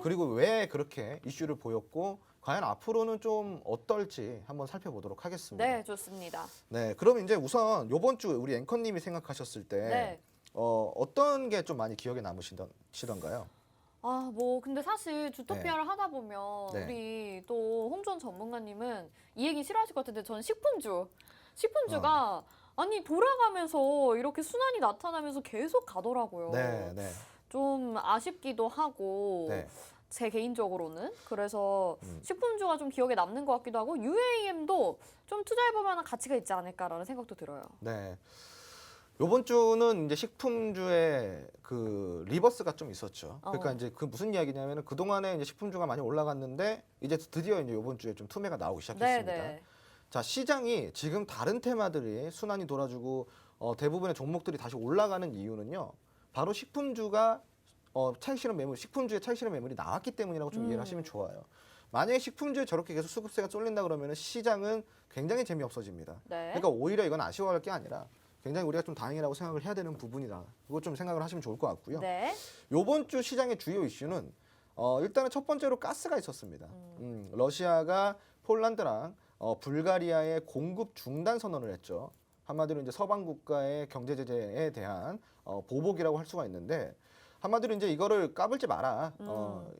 그리고 왜 그렇게 이슈를 보였고 과연 앞으로는 좀 어떨지 한번 살펴보도록 하겠습니다. 네, 좋습니다. 네, 그럼 이제 우선 이번 주 우리 앵커님이 생각하셨을 때 네. 어떤 게 좀 많이 기억에 남으시던가요? 근데 사실 주토피아를 하다 보면 네. 우리 또 홍주원 전문가님은 이 얘기 싫어하실 것 같은데 저는 식품주가 아니 돌아가면서 이렇게 순환이 나타나면서 계속 가더라고요. 네, 네. 좀 아쉽기도 하고 네. 제 개인적으로는 그래서 식품주가 좀 기억에 남는 것 같기도 하고 UAM도 좀 투자해볼 만한 가치가 있지 않을까라는 생각도 들어요. 네. 요번 주는 이제 식품주의 그 리버스가 좀 있었죠. 그러니까 어. 이제 그 무슨 이야기냐면은 그 동안에 이제 식품주가 많이 올라갔는데 이제 드디어 이제 요번 주에 좀 투매가 나오기 시작했습니다. 네네. 자, 시장이 지금 다른 테마들이 순환이 돌아주고 대부분의 종목들이 다시 올라가는 이유는요. 바로 식품주가 차익 실현 매물, 식품주의 차익 실현 매물이 나왔기 때문이라고 좀 이해를 하시면 좋아요. 만약에 식품주에 저렇게 계속 수급세가 쏠린다 그러면 시장은 굉장히 재미없어집니다. 네. 그러니까 오히려 이건 아쉬워할 게 아니라 굉장히 우리가 좀 다행이라고 생각을 해야 되는 부분이다. 이거 좀 생각을 하시면 좋을 것 같고요. 네. 요번 주 시장의 주요 이슈는 일단은 첫 번째로 가스가 있었습니다. 러시아가 폴란드랑 불가리아의 공급 중단 선언을 했죠. 한마디로 이제 서방 국가의 경제 제재에 대한 보복이라고 할 수가 있는데 한마디로 이제 이거를 까불지 마라.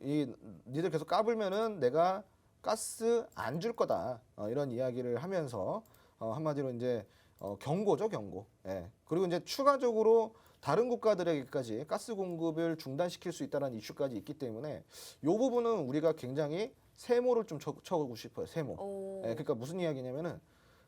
니들 계속 까불면은 내가 가스 안 줄 거다. 이런 이야기를 하면서 한마디로 이제 경고죠, 경고. 예. 그리고 이제 추가적으로 다른 국가들에게까지 가스 공급을 중단시킬 수 있다는 이슈까지 있기 때문에 이 부분은 우리가 굉장히 세모를 좀 쳐보고 싶어요. 세모. 오. 예, 그러니까 무슨 이야기냐면은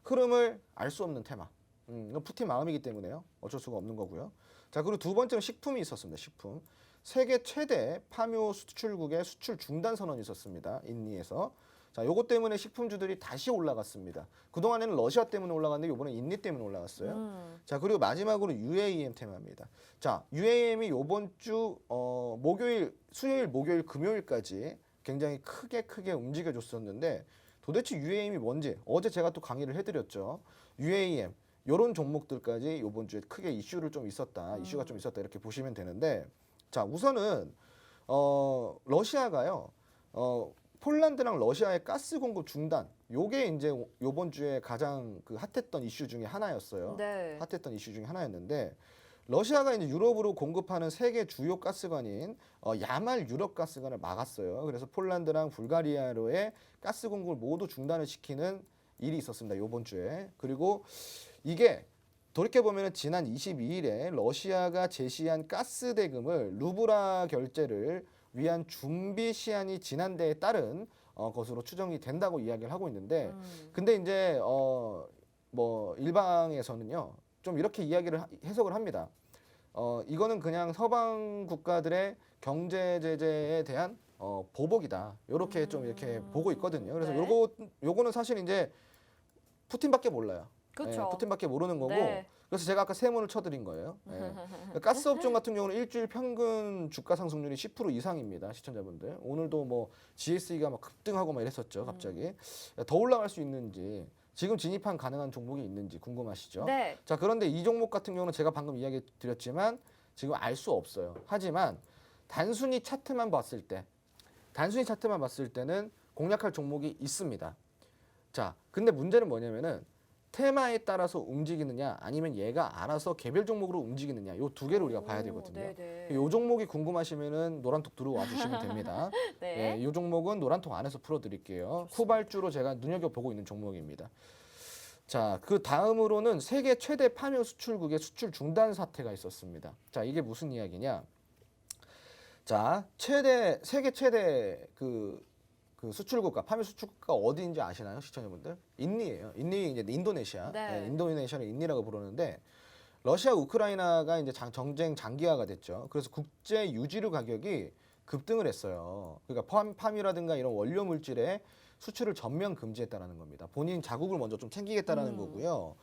흐름을 알 수 없는 테마. 이건 푸틴 마음이기 때문에요. 어쩔 수가 없는 거고요. 자, 그리고 두 번째는 식품이 있었습니다. 식품. 세계 최대 파묘 수출국의 수출 중단 선언이 있었습니다. 인니에서. 자, 요것 때문에 식품주들이 다시 올라갔습니다. 그동안에는 러시아 때문에 올라갔는데 요번에 인니 때문에 올라갔어요. 자, 그리고 마지막으로 UAM 테마입니다. 자, UAM이 요번 주 목요일, 수요일, 목요일, 금요일까지 굉장히 크게 움직여 줬었는데 도대체 UAM이 뭔지 어제 제가 또 강의를 해드렸죠. UAM 요런 종목들까지 요번 주에 크게 이슈를 좀 있었다. 이슈가 좀 있었다. 이렇게 보시면 되는데 자, 우선은 러시아가요. 폴란드랑 러시아의 가스 공급 중단. 요게 이제 요번 주에 가장 그 핫했던 이슈 중에 하나였어요. 네. 핫했던 이슈 중에 하나였는데 러시아가 이제 유럽으로 공급하는 세계 주요 가스관인 야말 유럽 가스관을 막았어요. 그래서 폴란드랑 불가리아로의 가스 공급을 모두 중단을 시키는 일이 있었습니다. 요번 주에. 그리고 이게 돌이켜 보면은 지난 22일에 러시아가 제시한 가스 대금을 루브라 결제를 위한 준비 시한이 지난 데에 따른 것으로 추정이 된다고 이야기를 하고 있는데 근데 이제 뭐 일방에서는요 좀 이렇게 이야기를 해석을 합니다. 이거는 그냥 서방 국가들의 경제 제재에 대한 보복이다. 이렇게 좀 이렇게 보고 있거든요. 그래서 네. 요거는 사실 이제 푸틴밖에 몰라요. 그렇죠. 예, 푸틴밖에 모르는 거고. 네. 그래서 제가 아까 세모를 쳐드린 거예요. 예. 가스 업종 같은 경우는 일주일 평균 주가 상승률이 10% 이상입니다. 시청자분들. 오늘도 뭐 GSE가 막 급등하고 막 이랬었죠. 갑자기. 더 올라갈 수 있는지 지금 진입한 가능한 종목이 있는지 궁금하시죠? 네. 자, 그런데 이 종목 같은 경우는 제가 방금 이야기 드렸지만 지금 알 수 없어요. 하지만 단순히 차트만 봤을 때는 공략할 종목이 있습니다. 자, 근데 문제는 뭐냐면은 테마에 따라서 움직이느냐 아니면 얘가 알아서 개별 종목으로 움직이느냐 요 두 개를 우리가 봐야 되거든요. 네네. 요 종목이 궁금하시면은 노란톡 들어와 주시면 됩니다. 네. 예, 요 종목은 노란톡 안에서 풀어드릴게요. 후발주로 제가 눈여겨보고 있는 종목입니다. 자, 그 다음으로는 세계 최대 파묘 수출국의 수출 중단 사태가 있었습니다. 자, 이게 무슨 이야기냐? 자, 세계 최대 그 수출국가, 파묘 수출국가 어디인지 아시나요, 시청자분들? 인니예요. 인니 이제 인도네시아. 네. 인도네시아를 인니라고 부르는데 러시아 우크라이나가 이제 정쟁 장기화가 됐죠. 그래서 국제 유지료 가격이 급등을 했어요. 그러니까 팜이라든가 이런 원료 물질의 수출을 전면 금지했다라는 겁니다. 본인 자국을 먼저 좀 챙기겠다라는 거고요.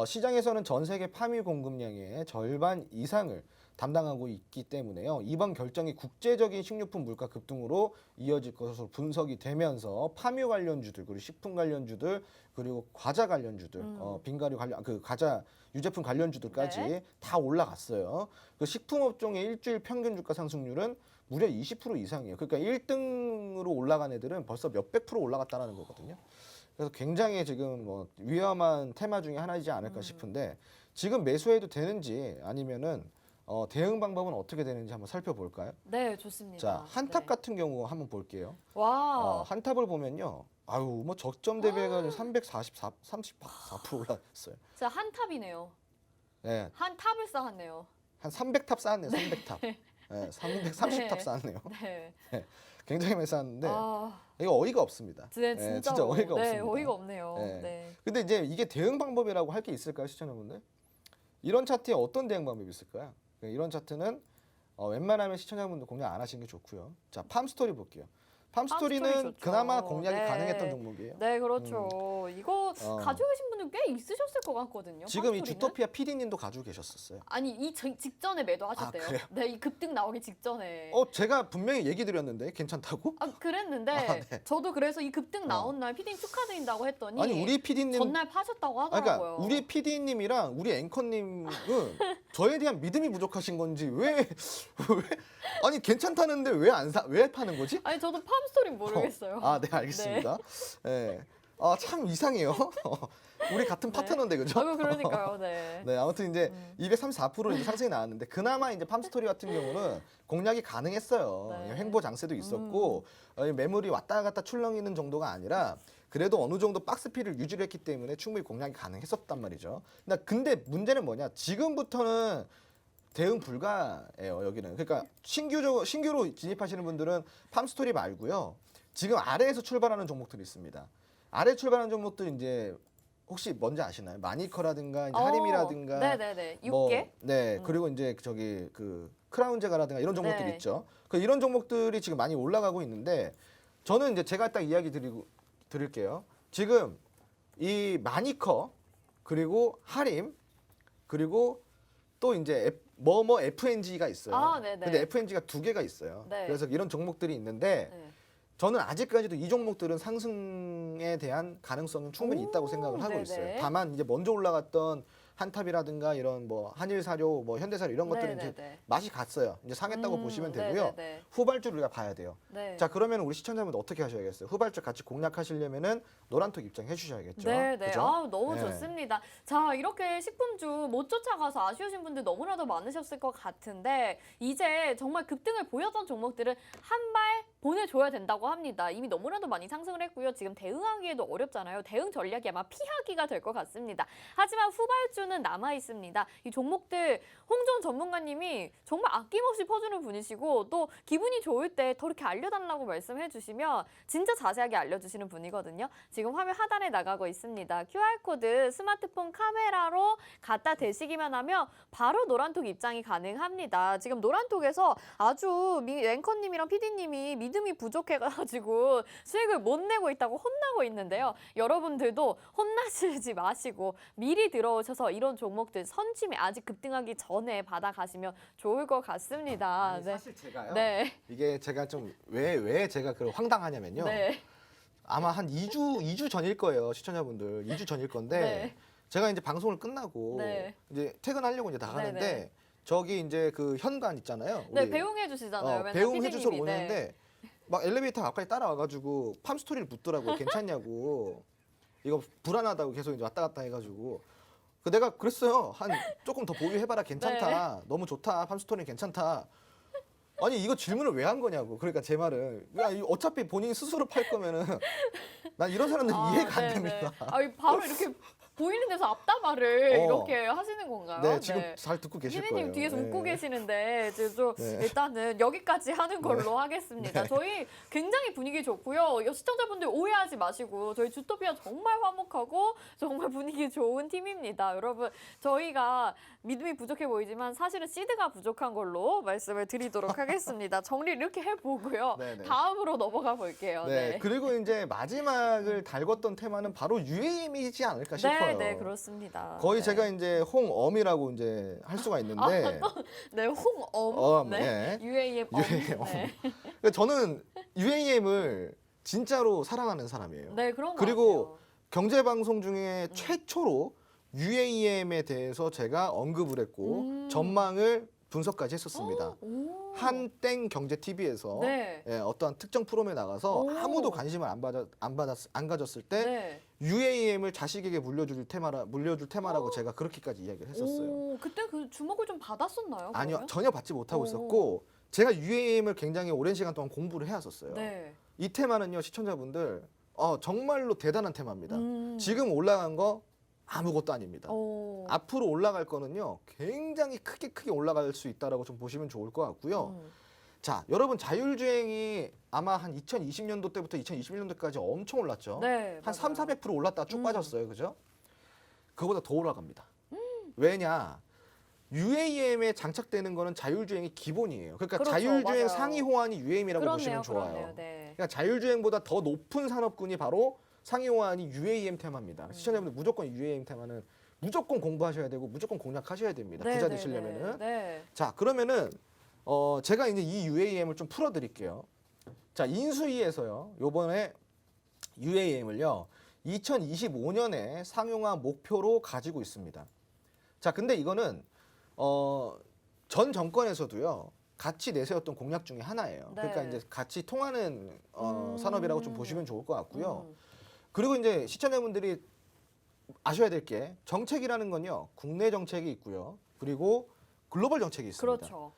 시장에서는 전 세계 파미 공급량의 절반 이상을 담당하고 있기 때문에요. 이번 결정이 국제적인 식료품 물가 급등으로 이어질 것으로 분석이 되면서 파묘 관련주들 그리고 식품 관련주들 그리고 과자 관련주들 빙가류 관련 그 과자 유제품 관련주들까지 네. 다 올라갔어요. 그 식품 업종의 일주일 평균 주가 상승률은 무려 20% 이상이에요. 그러니까 1등으로 올라간 애들은 벌써 몇백 프로 올라갔다는 거거든요. 그래서 굉장히 지금 뭐 위험한 테마 중에 하나이지 않을까 싶은데 지금 매수해도 되는지 아니면은 대응 방법은 어떻게 되는지 한번 살펴볼까요? 네, 좋습니다. 자, 한탑 네. 같은 경우 한번 볼게요. 와. 한탑을 보면요. 아유, 뭐 적점 대비해가지고 34% 올랐어요. 진짜 한 탑이네요. 네, 한 탑을 쌓았네요. 한 300탑 쌓았네요. 300탑. 네, 330탑 네. 쌓았네요. 네. 굉장히 많이 쌓았는데 아, 이거 어이가 없습니다. 진짜 네, 진짜 진짜 어이가 네, 없습니다. 어이가 없네요. 네. 네. 근데 이제 이게 대응 방법이라고 할 게 있을까요, 시청자분들? 이런 차트에 어떤 대응 방법이 있을까요? 이런 차트는 웬만하면 시청자분들 공략 안 하시는 게 좋고요. 자, 팜스토리 볼게요. 팜스토리는 팜스토리 좋죠. 그나마 공략이 네. 가능했던 종목이에요. 네, 그렇죠. 이거 가지고 계신 분들 꽤 있으셨을 것 같거든요. 지금 이 팜스토리는. 주토피아 PD님도 가지고 계셨었어요. 아니 이 직전에 매도하셨대요. 아, 그래요? 네, 이 급등 나오기 직전에. 제가 분명히 얘기 드렸는데 괜찮다고? 그랬는데 아, 네. 저도 그래서 이 급등 나온 날 피디님 축하드린다고 했더니 아니 우리 PD님 전날 파셨다고 하더라고요. 그러니까 우리 PD님이랑 우리 앵커님은 저에 대한 믿음이 부족하신 건지 왜 아니 괜찮다는데 왜 파는 거지? 아니 저도 팜스토리 모르겠어요. 네, 알겠습니다. 네. 참 이상해요. 우리 같은 네. 파트너인데 그죠? 그러니까요. 네. 네, 아무튼 이제 234% 이제 상승이 나왔는데 그나마 이제 팜스토리 같은 경우는 공략이 가능했어요. 네. 횡보 장세도 있었고 매물이 왔다 갔다 출렁이는 정도가 아니라 그래도 어느 정도 박스피를 유지를 했기 때문에 충분히 공략이 가능했었단 말이죠. 근데 문제는 뭐냐? 지금부터는 대응 불가예요, 여기는. 그러니까 신규로 진입하시는 분들은 팜스토리 말고요. 지금 아래에서 출발하는 종목들이 있습니다. 아래 출발하는 종목들 이제 혹시 뭔지 아시나요? 마니커라든가 이제 하림이라든가 네네네. 6개. 뭐, 네. 그리고 이제 저기 그 크라운 제가라든가 이런 종목들 네. 있죠. 이런 종목들이 지금 많이 올라가고 있는데 저는 이제 제가 딱 이야기 드릴게요. 지금 이 마니커 그리고 하림 그리고 또 이제 뭐뭐 FNG가 있어요. 네네. 근데 FNG가 2개가 있어요. 네. 그래서 이런 종목들이 있는데 네. 저는 아직까지도 이 종목들은 상승에 대한 가능성은 충분히 있다고 생각을 하고 네네. 있어요. 다만 이제 먼저 올라갔던 한탑이라든가 이런 뭐 한일사료, 뭐 현대사료 이런 것들은 이제 네네네. 맛이 갔어요. 이제 상했다고 보시면 되고요. 네네네. 후발주를 우리가 봐야 돼요. 네. 자, 그러면 우리 시청자분들 어떻게 하셔야겠어요? 후발주 같이 공략하시려면은 노란톡 입장해 주셔야겠죠. 네, 그죠? 너무 네. 좋습니다. 자, 이렇게 식품주 못 쫓아가서 아쉬우신 분들 너무나도 많으셨을 것 같은데 이제 정말 급등을 보였던 종목들은 한 발 보내줘야 된다고 합니다. 이미 너무나도 많이 상승을 했고요. 지금 대응하기에도 어렵잖아요. 대응 전략이 아마 피하기가 될 것 같습니다. 하지만 후발주는 남아 있습니다. 이 종목들 홍준 전문가님이 정말 아낌없이 퍼주는 분이시고 또 기분이 좋을 때 더 이렇게 알려달라고 말씀해 주시면 진짜 자세하게 알려주시는 분이거든요. 지금 화면 하단에 나가고 있습니다. QR코드 스마트폰 카메라로 갖다 대시기만 하면 바로 노란톡 입장이 가능합니다. 지금 노란톡에서 아주 앵커님이랑 PD님이 믿음이 부족해가지고 수익을 못 내고 있다고 혼나고 있는데요. 여러분들도 혼나시지 마시고 미리 들어오셔서 이런 종목들 선취매 아직 급등하기 전에 받아가시면 좋을 것 같습니다. 아니, 사실 제가요. 네. 이게 제가 좀 왜 제가 그 황당하냐면요. 네. 아마 한 2주 전일 거예요, 시청자분들. 2주 전일 건데 네. 제가 이제 방송을 끝나고 네. 이제 퇴근하려고 이제 나가는데 네네. 저기 이제 그 현관 있잖아요. 네, 우리 배웅해 주시잖아요. 맨날 배웅해 주셔 PD님이. 오는데 막 엘리베이터 가까이 따라와가지고 팜스토리를 묻더라고요. 괜찮냐고. 이거 불안하다고 계속 이제 왔다 갔다 해가지고. 내가 그랬어요. 한 조금 더 보유해봐라. 괜찮다. 네. 너무 좋다. 팜스토리 괜찮다. 아니 이거 질문을 왜 한 거냐고. 그러니까 제 말은 어차피 본인이 스스로 팔 거면은 난 이런 사람들 이해가 안 됩니다. 바로 이렇게 보이는 데서 앞담화를 어. 이렇게 하시는 건가요? 네, 지금 잘 듣고 계실 거예요. 피디님 뒤에서 네. 웃고 계시는데 좀 네. 일단은 여기까지 하는 걸로 하겠습니다. 네. 저희 굉장히 분위기 좋고요. 시청자분들 오해하지 마시고 저희 주토피아 정말 화목하고 정말 분위기 좋은 팀입니다. 여러분 저희가 믿음이 부족해 보이지만 사실은 시드가 부족한 걸로 말씀을 드리도록 하겠습니다. 정리를 이렇게 해보고요. 네네. 다음으로 넘어가 볼게요. 네, 그리고 이제 마지막을 달궜던 테마는 바로 UAM이지 않을까 싶어요. 네, 그렇습니다. 거의 네. 제가 이제 홍엄이라고 이제 할 수가 있는데 네, 홍엄. 네. UAM 엄. UAM. 네. 그러니까 저는 UAM을 진짜로 사랑하는 사람이에요. 네, 그런 거 그리고 경제 방송 중에 최초로 UAM에 대해서 제가 언급을 했고 전망을 분석까지 했었습니다. 한땡 경제 TV에서 네. 어떠한 특정 프로그램에 나가서 오. 아무도 관심을 안 가졌을 때 네. UAM을 자식에게 물려줄 테마라고 제가 그렇게까지 이야기를 했었어요. 오, 그때 그 주목을 좀 받았었나요? 아니요, 그러면? 전혀 받지 못하고 오. 있었고 제가 UAM을 굉장히 오랜 시간 동안 공부를 해왔었어요. 네. 이 테마는요, 시청자분들 정말로 대단한 테마입니다. 음. 지금 올라간 거 아무것도 아닙니다. 오. 앞으로 올라갈 거는요, 굉장히 크게 올라갈 수 있다라고 좀 보시면 좋을 것 같고요. 자, 여러분 자율주행이 아마 한 2020년도 때부터 2021년도까지 엄청 올랐죠. 네. 한 맞아요. 300~400% 올랐다 쭉 빠졌어요. 그죠? 그거보다 더 올라갑니다. 왜냐? UAM에 장착되는 거는 자율주행이 기본이에요. 그러니까 그렇죠, 자율주행 맞아요. 상위 호환이 UAM이라고 그렇네요, 보시면 좋아요. 그렇네요. 네. 그러니까 자율주행보다 더 높은 산업군이 바로 상위 호환이 UAM 테마입니다. 시청자분들 무조건 UAM 테마는 무조건 공부하셔야 되고 무조건 공략하셔야 됩니다. 부자 되시려면은. 네. 자, 그러면은 제가 이제 이 UAM을 좀 풀어드릴게요. 자, 인수위에서요. 요번에 UAM을요. 2025년에 상용화 목표로 가지고 있습니다. 자, 근데 이거는 전 정권에서도요. 같이 내세웠던 공약 중에 하나예요. 네. 그러니까 이제 같이 통하는 산업이라고 좀 보시면 좋을 것 같고요. 음. 그리고 이제 시청자분들이 아셔야 될 게 정책이라는 건요. 국내 정책이 있고요. 그리고 글로벌 정책이 있습니다. 그렇죠.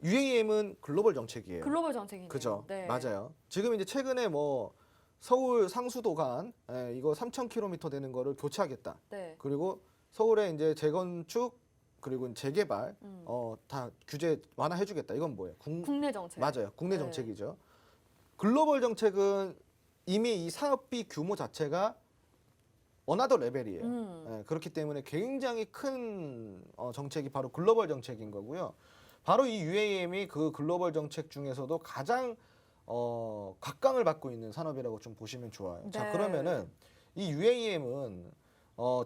UAM은 글로벌 정책이에요. 글로벌 정책이네요. 그죠? 네. 맞아요. 지금 이제 최근에 뭐 서울 상수도 간 이거 3,000km 되는 거를 교체하겠다. 네. 그리고 서울에 이제 재건축 그리고 재개발 다 규제 완화해주겠다. 이건 뭐예요? 국내 정책. 맞아요. 국내 네. 정책이죠. 글로벌 정책은 이미 이 사업비 규모 자체가 어나더 레벨이에요. 그렇기 때문에 굉장히 큰 정책이 바로 글로벌 정책인 거고요. 바로 이 UAM이 그 글로벌 정책 중에서도 가장 각광을 받고 있는 산업이라고 좀 보시면 좋아요. 네. 자, 그러면은 이 UAM은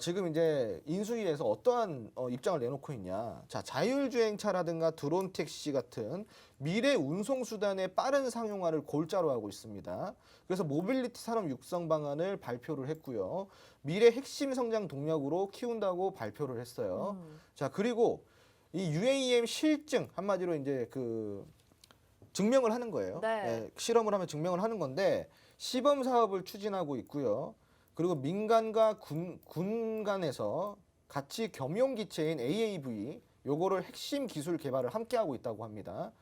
지금 이제 인수위에서 어떠한 입장을 내놓고 있냐. 자, 자율주행차라든가 드론 택시 같은 미래 운송 수단의 빠른 상용화를 골자로 하고 있습니다. 그래서 모빌리티 산업 육성 방안을 발표를 했고요. 미래 핵심 성장 동력으로 키운다고 발표를 했어요. 자, 그리고 이 UAM 실증 한마디로 이제 그 증명을 하는 거예요. 네. 예, 실험을 하면 증명을 하는 건데 시범 사업을 추진하고 있고요. 그리고 민간과 군 간에서 같이 겸용 기체인 AAV 요거를 핵심 기술 개발을 함께 하고 있다고 합니다.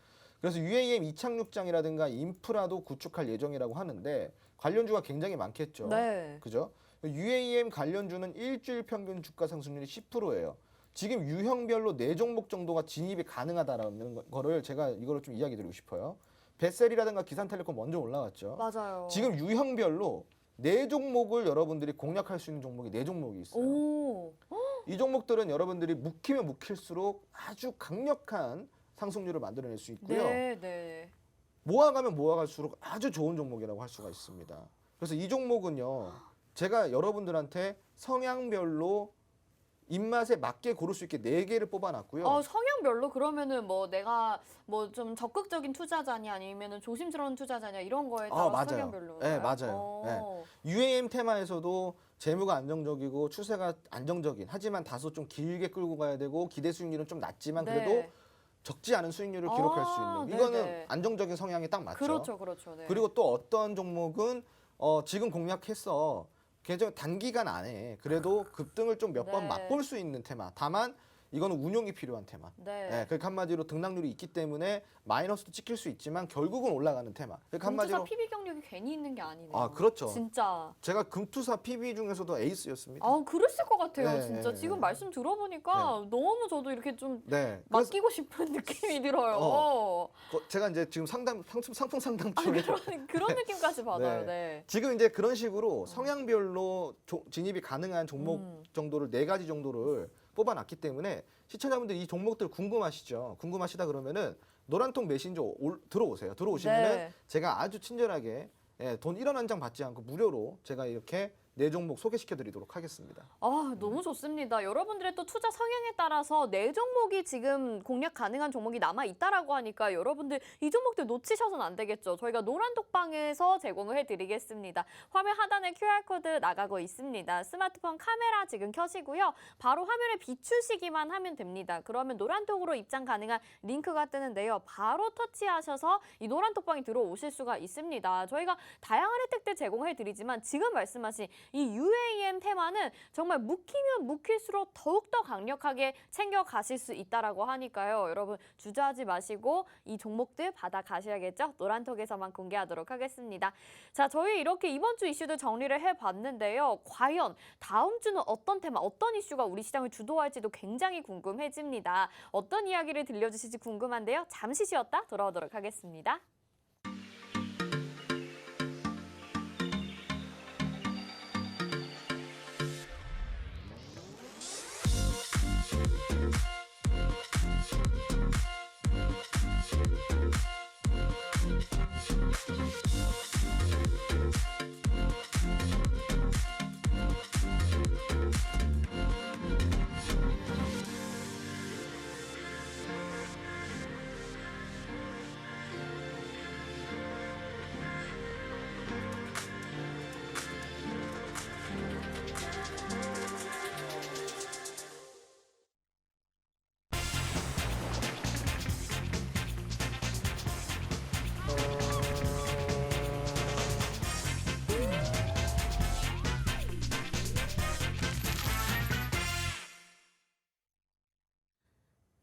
그래서 UAM 이착륙장이라든가 인프라도 구축할 예정이라고 하는데 관련주가 굉장히 많겠죠. 네. 그죠? UAM 관련주는 일주일 평균 주가 상승률이 10%예요. 지금 유형별로 4종목 정도가 진입이 가능하다라는 거를 제가 이거를 좀 이야기 드리고 싶어요. 벳셀이라든가 기산텔레콤 먼저 올라왔죠. 맞아요. 지금 유형별로 4종목을 여러분들이 공략할 수 있는 종목이 4종목이 있어요. 오. 이 종목들은 여러분들이 묵히면 묵힐수록 아주 강력한 상승률을 만들어낼 수 있고요. 네, 네. 모아가면 모아갈수록 아주 좋은 종목이라고 할 수가 있습니다. 그래서 이 종목은요. 제가 여러분들한테 성향별로 입맛에 맞게 고를 수 있게 4개를 뽑아놨고요. 성향별로 그러면은 뭐 내가 뭐 좀 적극적인 투자자냐 아니면은 조심스러운 투자자냐 이런 거에 따라 맞아요. 성향별로. 네, 맞아요. UAM 테마에서도 재무가 안정적이고 추세가 안정적인 하지만 다소 좀 길게 끌고 가야 되고 기대 수익률은 좀 낮지만 그래도 네. 적지 않은 수익률을 기록할 수 있는 이거는 네네. 안정적인 성향이 딱 맞죠. 그렇죠, 그렇죠. 네. 그리고 또 어떤 종목은 지금 공략했어. 계정 단기간 안에 그래도 급등을 좀 몇 번 네. 맛볼 수 있는 테마. 다만 이거는 운용이 필요한 테마. 네. 그러니까 한마디로 등락률이 있기 때문에 마이너스도 찍힐 수 있지만 결국은 올라가는 테마. 그러니까 금투사 한마디로 PB 경력이 괜히 있는 게 아니네요. 아, 그렇죠. 진짜. 제가 금투사 PB 중에서도 에이스였습니다. 그랬을 것 같아요. 네, 진짜 네, 지금 네. 말씀 들어보니까 너무 저도 이렇게 좀 네. 그래서 맡기고 싶은 느낌이 들어요. 제가 이제 지금 상품 상담 쪽에 그런 느낌까지 받아요. 네. 지금 이제 그런 식으로 성향별로 진입이 가능한 종목 정도를 4가지 정도를 뽑아놨기 때문에 시청자분들 이 종목들 궁금하시죠? 궁금하시다 그러면은 노란통 메신저 들어오세요. 들어오시면은 네. 제가 아주 친절하게 돈 1원 한 장 받지 않고 무료로 제가 이렇게 4종목 소개시켜 드리도록 하겠습니다. 너무 좋습니다. 여러분들의 또 투자 성향에 따라서 4종목이 지금 공략 가능한 종목이 남아 있다라고 하니까 여러분들 이 종목들 놓치셔서는 안 되겠죠. 저희가 노란톡방에서 제공을 해드리겠습니다. 화면 하단에 QR코드 나가고 있습니다. 스마트폰 카메라 지금 켜시고요. 바로 화면에 비추시기만 하면 됩니다. 그러면 노란톡으로 입장 가능한 링크가 뜨는데요. 바로 터치하셔서 이 노란톡방에 들어오실 수가 있습니다. 저희가 다양한 혜택들 제공해드리지만 지금 말씀하신 이 UAM 테마는 정말 묵히면 묵힐수록 더욱더 강력하게 챙겨가실 수 있다라고 하니까요. 여러분 주저하지 마시고 이 종목들 받아가셔야겠죠? 노란톡에서만 공개하도록 하겠습니다. 자, 저희 이렇게 이번 주 이슈들 정리를 해봤는데요. 과연 다음 주는 어떤 테마, 어떤 이슈가 우리 시장을 주도할지도 굉장히 궁금해집니다. 어떤 이야기를 들려주실지 궁금한데요. 잠시 쉬었다 돌아오도록 하겠습니다.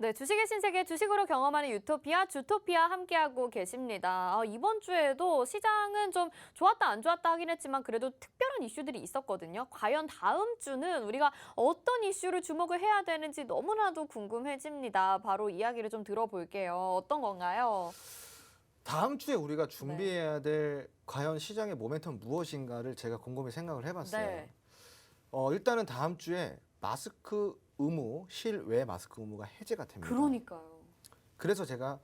네, 주식의 신세계 주식으로 경험하는 유토피아 주토피아 함께하고 계십니다. 이번 주에도 시장은 좀 좋았다 안 좋았다 하긴 했지만 그래도 특별한 이슈들이 있었거든요. 과연 다음 주는 우리가 어떤 이슈를 주목을 해야 되는지 너무나도 궁금해집니다. 바로 이야기를 좀 들어볼게요. 어떤 건가요? 다음 주에 우리가 준비해야 될 과연 시장의 모멘텀 무엇인가를 제가 곰곰이 생각을 해봤어요. 네. 일단은 다음 주에 마스크 의무, 실외 마스크 의무가 해제가 됩니다. 그러니까요. 그래서 제가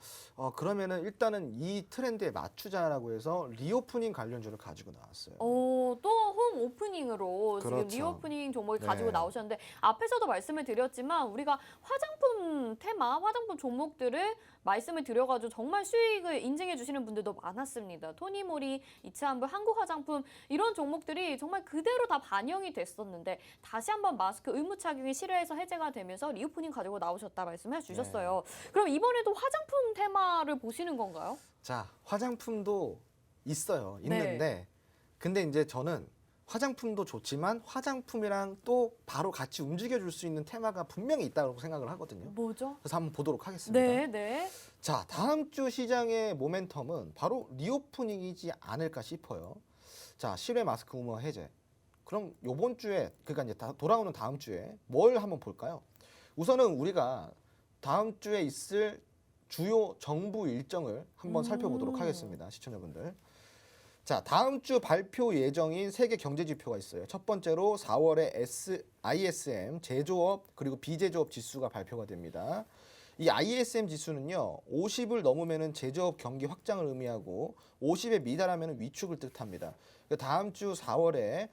그러면은 일단은 이 트렌드에 맞추자라고 해서 리오프닝 관련주를 가지고 나왔어요. 또 홈 오프닝으로 지금 그렇죠. 리오프닝 종목을 네. 가지고 나오셨는데 앞에서도 말씀을 드렸지만 우리가 화장품 테마, 화장품 종목들을 말씀을 드려가지고 정말 수익을 인증해 주시는 분들도 많았습니다. 토니모리, 이츠한부, 한국화장품 이런 종목들이 정말 그대로 다 반영이 됐었는데 다시 한번 마스크 의무 착용이 실외에서 해제가 되면서 리오프닝 가지고 나오셨다 말씀해 주셨어요. 그럼 이번에도 화장품 테마를 보시는 건가요? 자, 화장품도 있어요. 있는데 근데 이제 저는 화장품도 좋지만 화장품이랑 또 바로 같이 움직여줄 수 있는 테마가 분명히 있다고 생각을 하거든요. 뭐죠? 그래서 한번 보도록 하겠습니다. 네, 네. 자, 다음 주 시장의 모멘텀은 바로 리오프닝이지 않을까 싶어요. 자, 실외 마스크 의무 해제. 그럼 요번 주에 그러니까 이제 돌아오는 다음 주에 뭘 한번 볼까요? 우선은 우리가 다음 주에 있을 주요 정부 일정을 한번 살펴보도록 하겠습니다. 시청자분들. 자, 다음 주 발표 예정인 세계 경제 지표가 있어요. 첫 번째로 4월에 ISM 제조업 그리고 비제조업 지수가 발표가 됩니다. 이 ISM 지수는요, 50을 넘으면은 제조업 경기 확장을 의미하고 50에 미달하면은 위축을 뜻합니다. 다음 주 4월에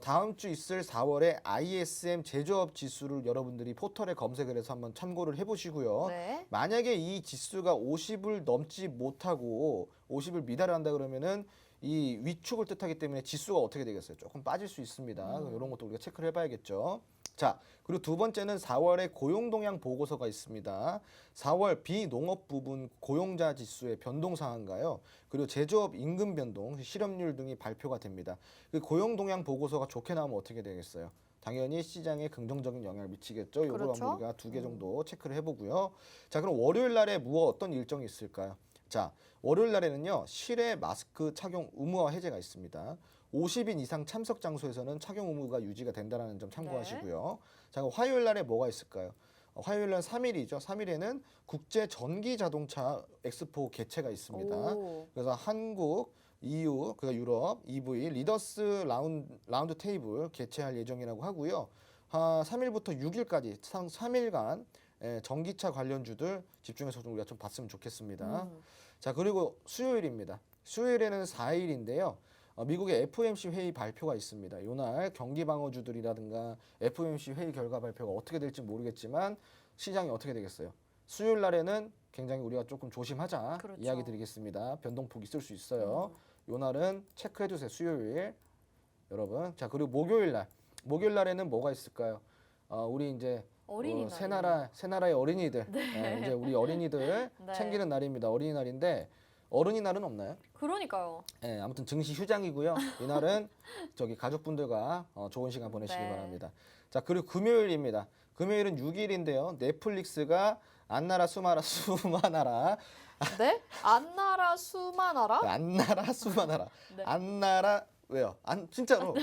다음 주 있을 4월에 ISM 제조업 지수를 여러분들이 포털에 검색을 해서 한번 참고를 해보시고요. 네. 만약에 이 지수가 50을 넘지 못하고 50을 미달한다 그러면은 이 위축을 뜻하기 때문에 지수가 어떻게 되겠어요? 조금 빠질 수 있습니다. 이런 것도 우리가 체크를 해봐야겠죠. 자, 그리고 두 번째는 4월에 고용 동향 보고서가 있습니다. 4월 비농업 부분 고용자 지수의 변동 사항인가요? 그리고 제조업 임금 변동, 실업률 등이 발표가 됩니다. 그 고용 동향 보고서가 좋게 나오면 어떻게 되겠어요? 당연히 시장에 긍정적인 영향을 미치겠죠. 요걸 그렇죠. 우리가 두 개 정도 체크를 해보고요. 자, 그럼 월요일 날에 어떤 일정이 있을까요? 자, 월요일 날에는요, 실외 마스크 착용 의무화 해제가 있습니다. 50인 이상 참석 장소에서는 착용 의무가 유지가 된다는 점 참고하시고요. 자, 그럼 화요일 날에 뭐가 있을까요? 화요일 날 3일이죠. 3일에는 국제 전기 자동차 엑스포 개최가 있습니다. 오. 그래서 한국, EU, 그러니까 유럽, EV 리더스 라운드 테이블 개최할 예정이라고 하고요. 3일부터 6일까지 3일간 전기차 관련주들 집중해서 좀 우리가 좀 봤으면 좋겠습니다. 자, 그리고 수요일입니다. 수요일에는 4일인데요. 미국의 FOMC 회의 발표가 있습니다. 이날 경기 방어주들이라든가 FOMC 회의 결과 발표가 어떻게 될지 모르겠지만 시장이 어떻게 되겠어요? 수요일 날에는 굉장히 우리가 조금 조심하자 그렇죠. 이야기 드리겠습니다. 변동폭 있을 수 있어요. 이날은 체크해 주세요. 수요일 여러분. 자, 그리고 목요일 날에는 뭐가 있을까요? 우리 이제 어린이날. 새 나라의 어린이들 이제 우리 어린이들 네. 챙기는 날입니다. 어린이날인데 어른이날은 없나요? 그러니까요. 네, 아무튼 증시 휴장이고요. 이날은 저기 가족분들과 좋은 시간 보내시기 네. 바랍니다. 자, 그리고 금요일입니다. 금요일은 6일인데요. 넷플릭스가 안나라 수마나라 네? 안나라 수마나라? 안나라 수마나라 네. 안나라 왜요? 진짜로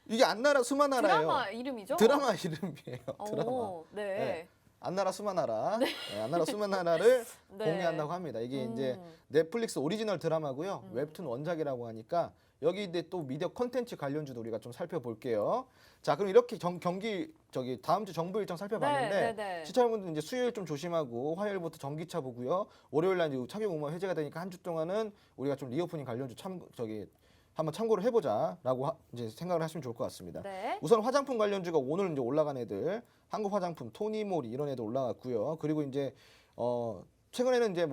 이게 안나라 수마나라예요. 드라마 이름이죠? 드라마 이름이에요. 드라마. 오, 네. 네. 안나라 수마나라, 안나라 수마나라를 네. 공개한다고 합니다. 이게 이제 넷플릭스 오리지널 드라마고요. 웹툰 원작이라고 하니까 여기 이제 또 미디어 콘텐츠 관련주도 우리가 좀 살펴볼게요. 자, 그럼 이렇게 경기 다음 주 정부 일정 살펴봤는데 네. 시청자분들 이제 수요일 좀 조심하고 화요일부터 전기차 보고요. 월요일 날 이제 착용 의무 해제가 되니까 한 주 동안은 우리가 좀 리오프닝 관련주 한번 참고를 해보자라고 이제 생각을 하시면 좋을 것 같습니다. 네. 우선 화장품 관련주가 오늘 이제 올라간 애들, 한국 화장품, 토니모리 이런 애들 올라갔고요. 그리고 이제 최근에는 이제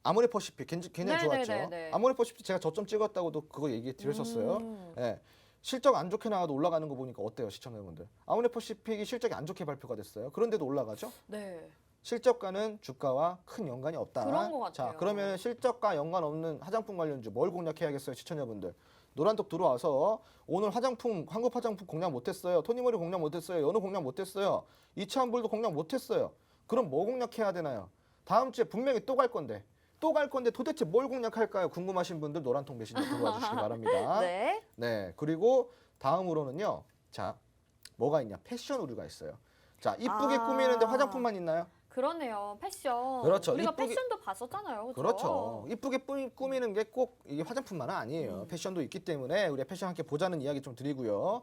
아모레퍼시픽 굉장히 좋았죠. 네. 아모레퍼시픽 제가 저점 찍었다고도 그거 얘기 드렸었어요. 예. 실적 안 좋게 나와도 올라가는 거 보니까 어때요, 시청자분들? 아모레퍼시픽이 실적이 안 좋게 발표가 됐어요. 그런데도 올라가죠? 네. 실적과는 주가와 큰 연관이 없다. 그런 것 같아요. 자, 그러면 실적과 연관 없는 화장품 관련주 뭘 공략해야겠어요, 시청자분들? 노란톡 들어와서 오늘 화장품, 한국 화장품 공략 못했어요. 토니모리 공략 못했어요. 연우 공략 못했어요. 이차한불도 공략 못했어요. 그럼 뭐 공략해야 되나요? 다음 주에 분명히 또 갈 건데. 또 갈 건데 도대체 뭘 공략할까요? 궁금하신 분들 노란통 메신저 들어와 주시기 바랍니다. 네. 네. 그리고 다음으로는요. 자, 뭐가 있냐? 패션 의류가 있어요. 자, 이쁘게 꾸미는데 화장품만 있나요? 그러네요. 패션. 그렇죠. 우리가 이쁘게- 패션도 봤었잖아요. 그렇죠. 이쁘게 꾸미는 게 꼭 이게 화장품만은 아니에요. 패션도 있기 때문에 우리가 패션 함께 보자는 이야기 좀 드리고요.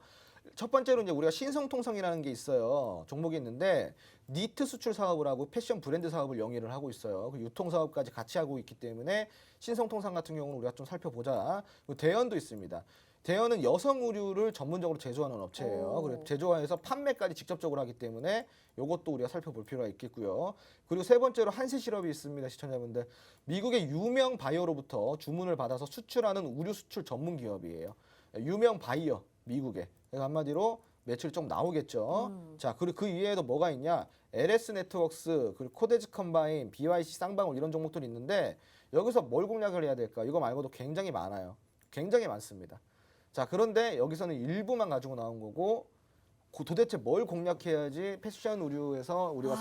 첫 번째로 이제 우리가 신성통성이라는 게 있어요. 종목이 있는데 니트 수출 사업을 하고 패션 브랜드 사업을 영위를 하고 있어요. 그 유통 사업까지 같이 하고 있기 때문에 신성통상 같은 경우는 우리가 좀 살펴보자. 그리고 대연도 있습니다. 대연은 여성 의류를 전문적으로 제조하는 업체예요. 오. 그래서 제조해서 판매까지 직접적으로 하기 때문에 이것도 우리가 살펴볼 필요가 있겠고요. 그리고 세 번째로 한세실업이 있습니다, 시청자분들. 미국의 유명 바이어로부터 주문을 받아서 수출하는 의류 수출 전문 기업이에요. 유명 바이어, 미국에. 그러니까 한마디로 매출이 좀 나오겠죠. 자, 그리고 그 이외에도 뭐가 있냐? LS 네트워크스, 그리고 코데즈 컴바인, BYC 쌍방울 이런 종목들이 있는데 여기서 뭘 공략을 해야 될까? 이거 말고도 굉장히 많아요. 굉장히 많습니다. 자, 그런데 여기서는 일부만 가지고 나온 거고 도대체 뭘 공략해야지 패션 의류에서 우리가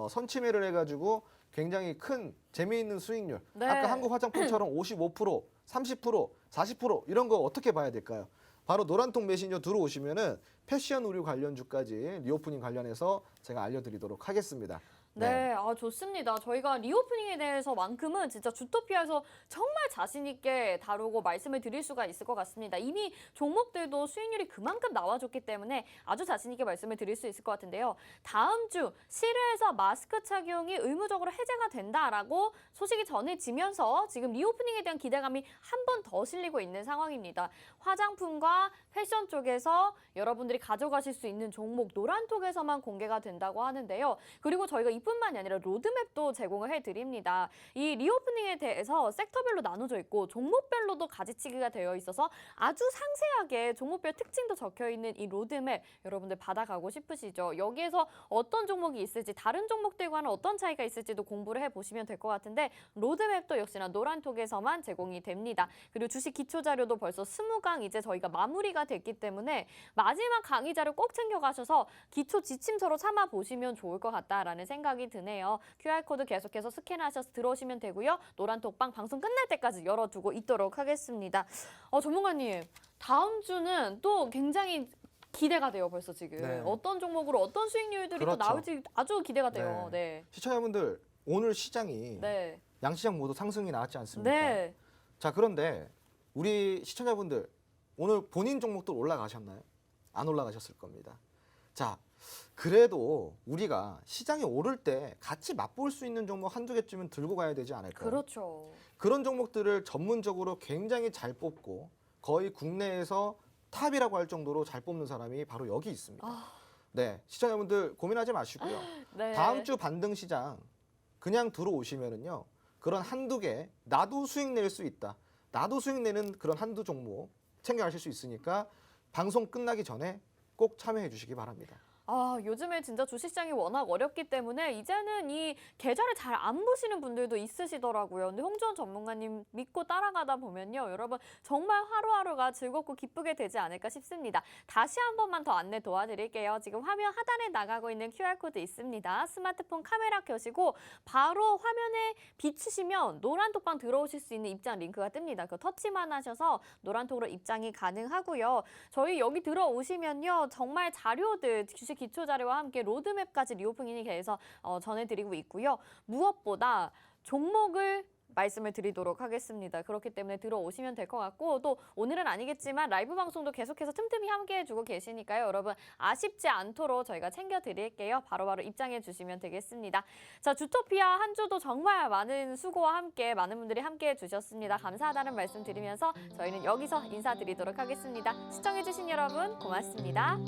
선취매를 해가지고 굉장히 큰 재미있는 수익률. 네. 아까 한국 화장품처럼 55%, 30%, 40% 이런 거 어떻게 봐야 될까요? 바로 노란통 메신저 들어오시면은 패션 의류 관련주까지 리오프닝 관련해서 제가 알려드리도록 하겠습니다. 네, 좋습니다. 저희가 리오프닝에 대해서만큼은 진짜 주토피아에서 정말 자신 있게 다루고 말씀을 드릴 수가 있을 것 같습니다. 이미 종목들도 수익률이 그만큼 나와줬기 때문에 아주 자신 있게 말씀을 드릴 수 있을 것 같은데요. 다음 주 실외에서 마스크 착용이 의무적으로 해제가 된다라고 소식이 전해지면서 지금 리오프닝에 대한 기대감이 한 번 더 실리고 있는 상황입니다. 화장품과 패션 쪽에서 여러분들이 가져가실 수 있는 종목 노란톡에서만 공개가 된다고 하는데요. 그리고 저희가 이뿐만이 아니라 로드맵도 제공을 해드립니다. 이 리오프닝에 대해서 섹터별로 나눠져 있고 종목별로도 가지치기가 되어 있어서 아주 상세하게 종목별 특징도 적혀있는 이 로드맵 여러분들 받아가고 싶으시죠? 여기에서 어떤 종목이 있을지 다른 종목들과는 어떤 차이가 있을지도 공부를 해보시면 될 것 같은데 로드맵도 역시나 노란톡에서만 제공이 됩니다. 그리고 주식 기초자료도 벌써 20강 이제 저희가 마무리가 됐기 때문에 마지막 강의 자료 꼭 챙겨가셔서 기초 지침서로 삼아보시면 좋을 것 같다라는 생각이 드네요. QR코드 계속해서 스캔하셔서 들어오시면 되고요. 노란톡방 방송 끝날 때까지 열어두고 있도록 하겠습니다. 전문가님, 다음 주는 또 굉장히 기대가 돼요, 벌써 지금. 네. 어떤 종목으로 어떤 수익률들이 그렇죠. 또 나올지 아주 기대가 돼요. 네. 시청자분들 오늘 시장이 네. 양시장 모두 상승이 나왔지 않습니까? 네. 자, 그런데 우리 시청자분들 오늘 본인 종목들 올라가셨나요? 안 올라가셨을 겁니다. 자, 그래도 우리가 시장이 오를 때 같이 맛볼 수 있는 종목 한두 개쯤은 들고 가야 되지 않을까요? 그렇죠. 그런 종목들을 전문적으로 굉장히 잘 뽑고 거의 국내에서 탑이라고 할 정도로 잘 뽑는 사람이 바로 여기 있습니다. 네, 시청자분들 고민하지 마시고요. 네. 다음 주 반등 시장 그냥 들어오시면은요. 그런 한두 개 나도 수익 낼 수 있다. 나도 수익 내는 그런 한두 종목 챙겨가실 수 있으니까 방송 끝나기 전에 꼭 참여해 주시기 바랍니다. 요즘에 진짜 주식시장이 워낙 어렵기 때문에 이제는 이 계좌를 잘 안 보시는 분들도 있으시더라고요. 근데 홍주원 전문가님 믿고 따라가다 보면요. 여러분 정말 하루하루가 즐겁고 기쁘게 되지 않을까 싶습니다. 다시 한 번만 더 안내 도와드릴게요. 지금 화면 하단에 나가고 있는 QR코드 있습니다. 스마트폰 카메라 켜시고 바로 화면에 비추시면 노란톡방 들어오실 수 있는 입장 링크가 뜹니다. 그 터치만 하셔서 노란톡으로 입장이 가능하고요. 저희 여기 들어오시면요. 정말 자료들 주식 기초 자료와 함께 로드맵까지 리오프닝이 돼서 전해드리고 있고요. 무엇보다 종목을 말씀을 드리도록 하겠습니다. 그렇기 때문에 들어오시면 될 것 같고 또 오늘은 아니겠지만 라이브 방송도 계속해서 틈틈이 함께 해주고 계시니까요. 여러분 아쉽지 않도록 저희가 챙겨드릴게요. 바로바로 입장해 주시면 되겠습니다. 자, 주토피아 한 주도 정말 많은 수고와 함께 많은 분들이 함께 해주셨습니다. 감사하다는 말씀 드리면서 저희는 여기서 인사드리도록 하겠습니다. 시청해주신 여러분 고맙습니다.